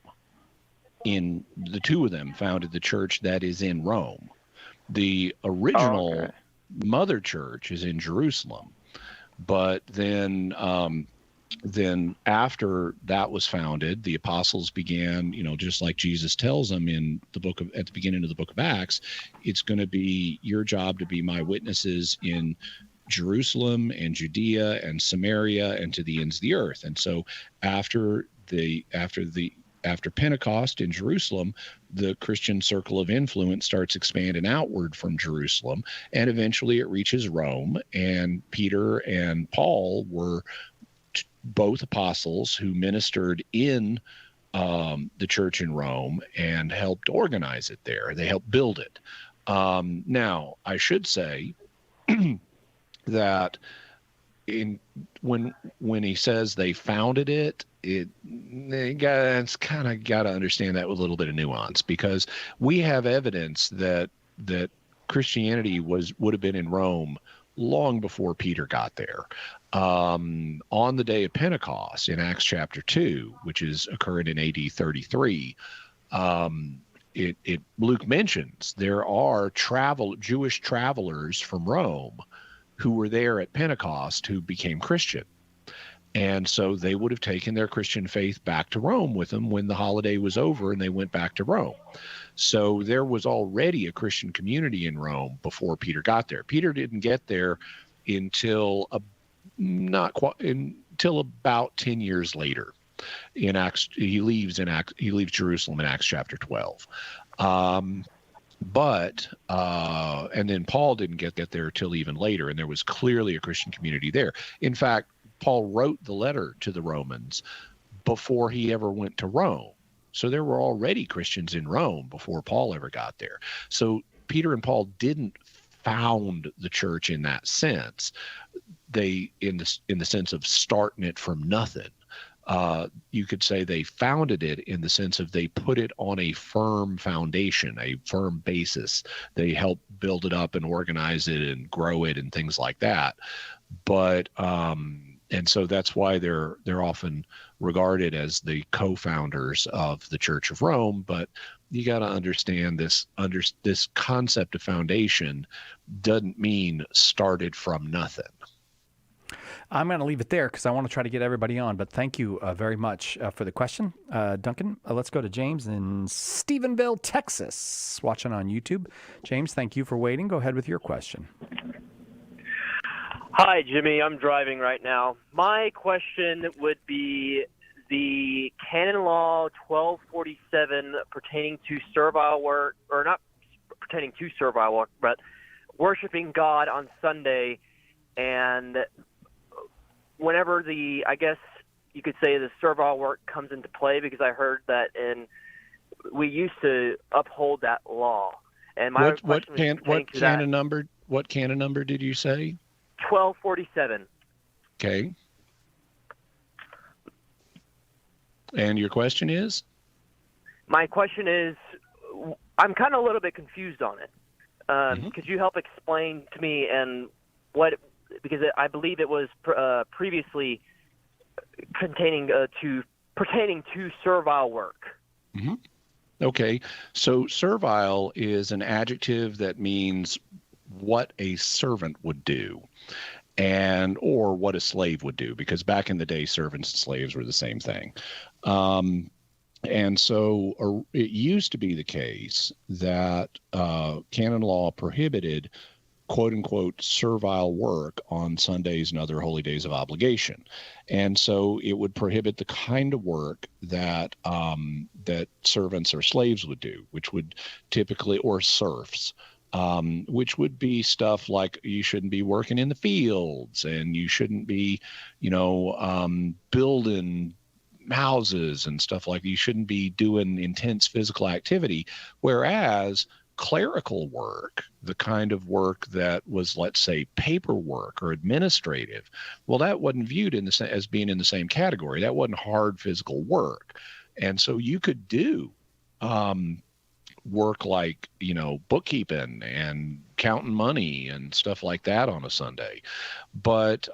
In the 2 of them founded the church that is in Rome. The original mother church is in Jerusalem, but then after that was founded, the apostles began, just like Jesus tells them at the beginning of the book of Acts, it's going to be your job to be my witnesses in Jerusalem and Judea and Samaria and to the ends of the earth. And so after Pentecost in Jerusalem, the Christian circle of influence starts expanding outward from Jerusalem, and eventually it reaches Rome. And Peter and Paul were both apostles who ministered in the church in Rome and helped organize it there. They helped build it. Now, I should say that when he says they founded it, it's kind of got to understand that with a little bit of nuance, because we have evidence that Christianity would have been in Rome long before Peter got there. On the day of Pentecost in Acts chapter 2, which is occurred in AD 33, Luke mentions there are Jewish travelers from Rome who were there at Pentecost who became Christian. And so they would have taken their Christian faith back to Rome with them when the holiday was over and they went back to Rome. So there was already a Christian community in Rome before Peter got there. Peter didn't get there until about 10 years later. In Acts, he leaves Jerusalem in Acts chapter 12. And then Paul didn't get there till even later, and there was clearly a Christian community there. In fact, Paul wrote the letter to the Romans before he ever went to Rome. So there were already Christians in Rome before Paul ever got there. So Peter and Paul didn't found the church in that sense. They, in the sense of starting it from nothing. You could say they founded it in the sense of they put it on a firm foundation, a firm basis. They helped build it up and organize it and grow it and things like that. But and so that's why they're often regarded as the co-founders of the Church of Rome. But you got to understand this concept of foundation doesn't mean started from nothing. I'm going to leave it there because I want to try to get everybody on, but thank you very much for the question. Duncan, let's go to James in Stephenville, Texas, watching on YouTube. James, thank you for waiting. Go ahead with your question. Hi, Jimmy. I'm driving right now. My question would be the canon law 1247 pertaining to servile work, or not pertaining to servile work, but worshiping God on Sunday. And whenever I guess you could say the servile work comes into play, because I heard that we used to uphold that law. And my what canon what canon number did you say? 1247. Okay. And your question is? My question is, I'm kind of a little bit confused on it. Could you help explain to me and what? Because I believe it was previously pertaining to servile work. Mm-hmm. Okay, so servile is an adjective that means what a servant would do, or what a slave would do, because back in the day, servants and slaves were the same thing. And so it used to be the case that canon law prohibited quote unquote servile work on Sundays and other holy days of obligation. And so it would prohibit the kind of work that that servants or slaves would do, which would typically, or serfs, which would be stuff like you shouldn't be working in the fields, and you shouldn't be, building houses and stuff like that. You shouldn't be doing intense physical activity. Whereas clerical work, the kind of work that was, let's say, paperwork or administrative, well, that wasn't viewed as being in the same category. That wasn't hard physical work. And so you could do work like, bookkeeping and counting money and stuff like that on a Sunday. But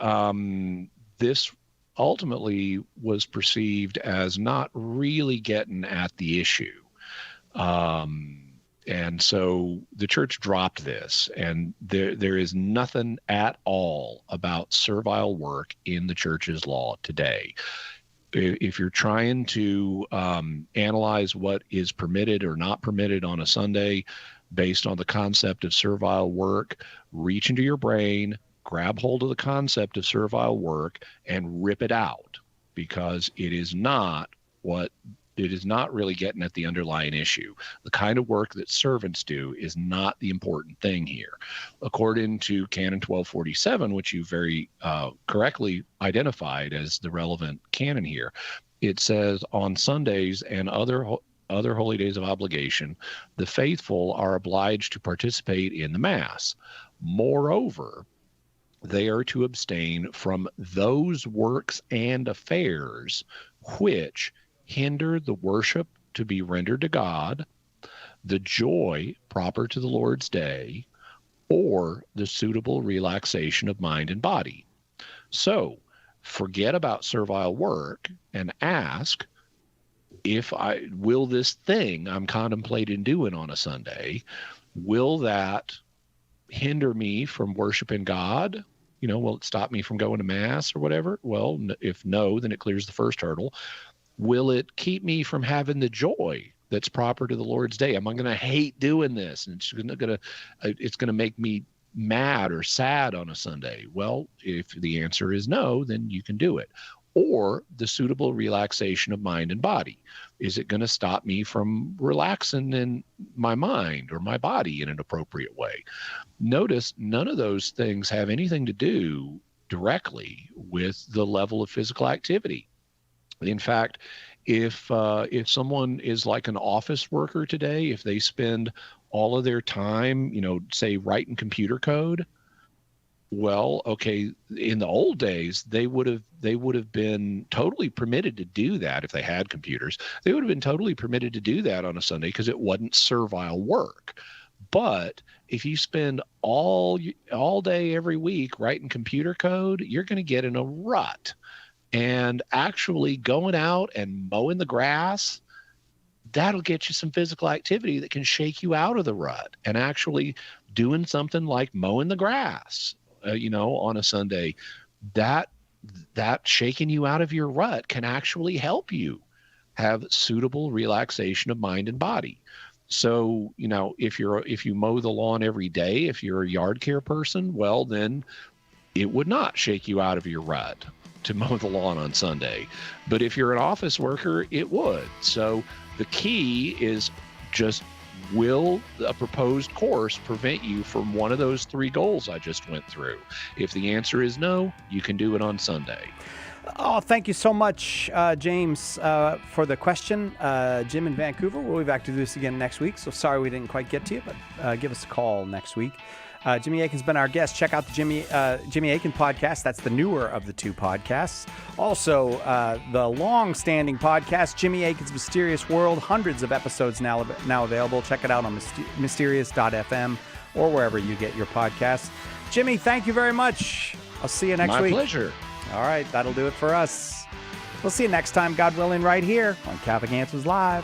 this ultimately was perceived as not really getting at the issue. And so the church dropped this, and there is nothing at all about servile work in the church's law today. If you're trying to analyze what is permitted or not permitted on a Sunday based on the concept of servile work, reach into your brain, grab hold of the concept of servile work, and rip it out, because it is not really getting at the underlying issue. The kind of work that servants do is not the important thing here. According to Canon 1247, which you very correctly identified as the relevant canon here, it says, on Sundays and other holy days of obligation, the faithful are obliged to participate in the Mass. Moreover, they are to abstain from those works and affairs which hinder the worship to be rendered to God, the joy proper to the Lord's day, or the suitable relaxation of mind and body. So forget about servile work and ask, will this thing I'm contemplating doing on a Sunday, will that hinder me from worshiping God? Will it stop me from going to Mass or whatever? Well, if no, then it clears the first hurdle. Will it keep me from having the joy that's proper to the Lord's day? Am I going to hate doing this, and it's going to make me mad or sad on a Sunday? Well, if the answer is no, then you can do it. Or the suitable relaxation of mind and body. Is it going to stop me from relaxing in my mind or my body in an appropriate way? Notice none of those things have anything to do directly with the level of physical activity. In fact, if someone is like an office worker today, if they spend all of their time, say writing computer code, well, okay, in the old days, they would have been totally permitted to do that if they had computers. They would have been totally permitted to do that on a Sunday because it wasn't servile work. But if you spend all day every week writing computer code, you're going to get in a rut. And actually going out and mowing the grass, that'll get you some physical activity that can shake you out of the rut. And actually doing something like mowing the grass, on a Sunday, that shaking you out of your rut can actually help you have suitable relaxation of mind and body. So, if you mow the lawn every day, if you're a yard care person, well, then it would not shake you out of your rut to mow the lawn on Sunday. But if you're an office worker, it would. So the key is just, will a proposed course prevent you from one of those three goals I just went through? If the answer is no, you can do it on Sunday. Oh, thank you so much, James, for the question. Jim in Vancouver, we'll be back to do this again next week. So sorry we didn't quite get to you, but give us a call next week. Jimmy Akin's been our guest. Check out the Jimmy Akin podcast. That's the newer of the two podcasts. Also, the long-standing podcast, Jimmy Akin's Mysterious World. Hundreds of episodes now available. Check it out on mysterious.fm or wherever you get your podcasts. Jimmy, thank you very much. I'll see you next week. My pleasure. All right, that'll do it for us. We'll see you next time, God willing, right here on Catholic Answers Live.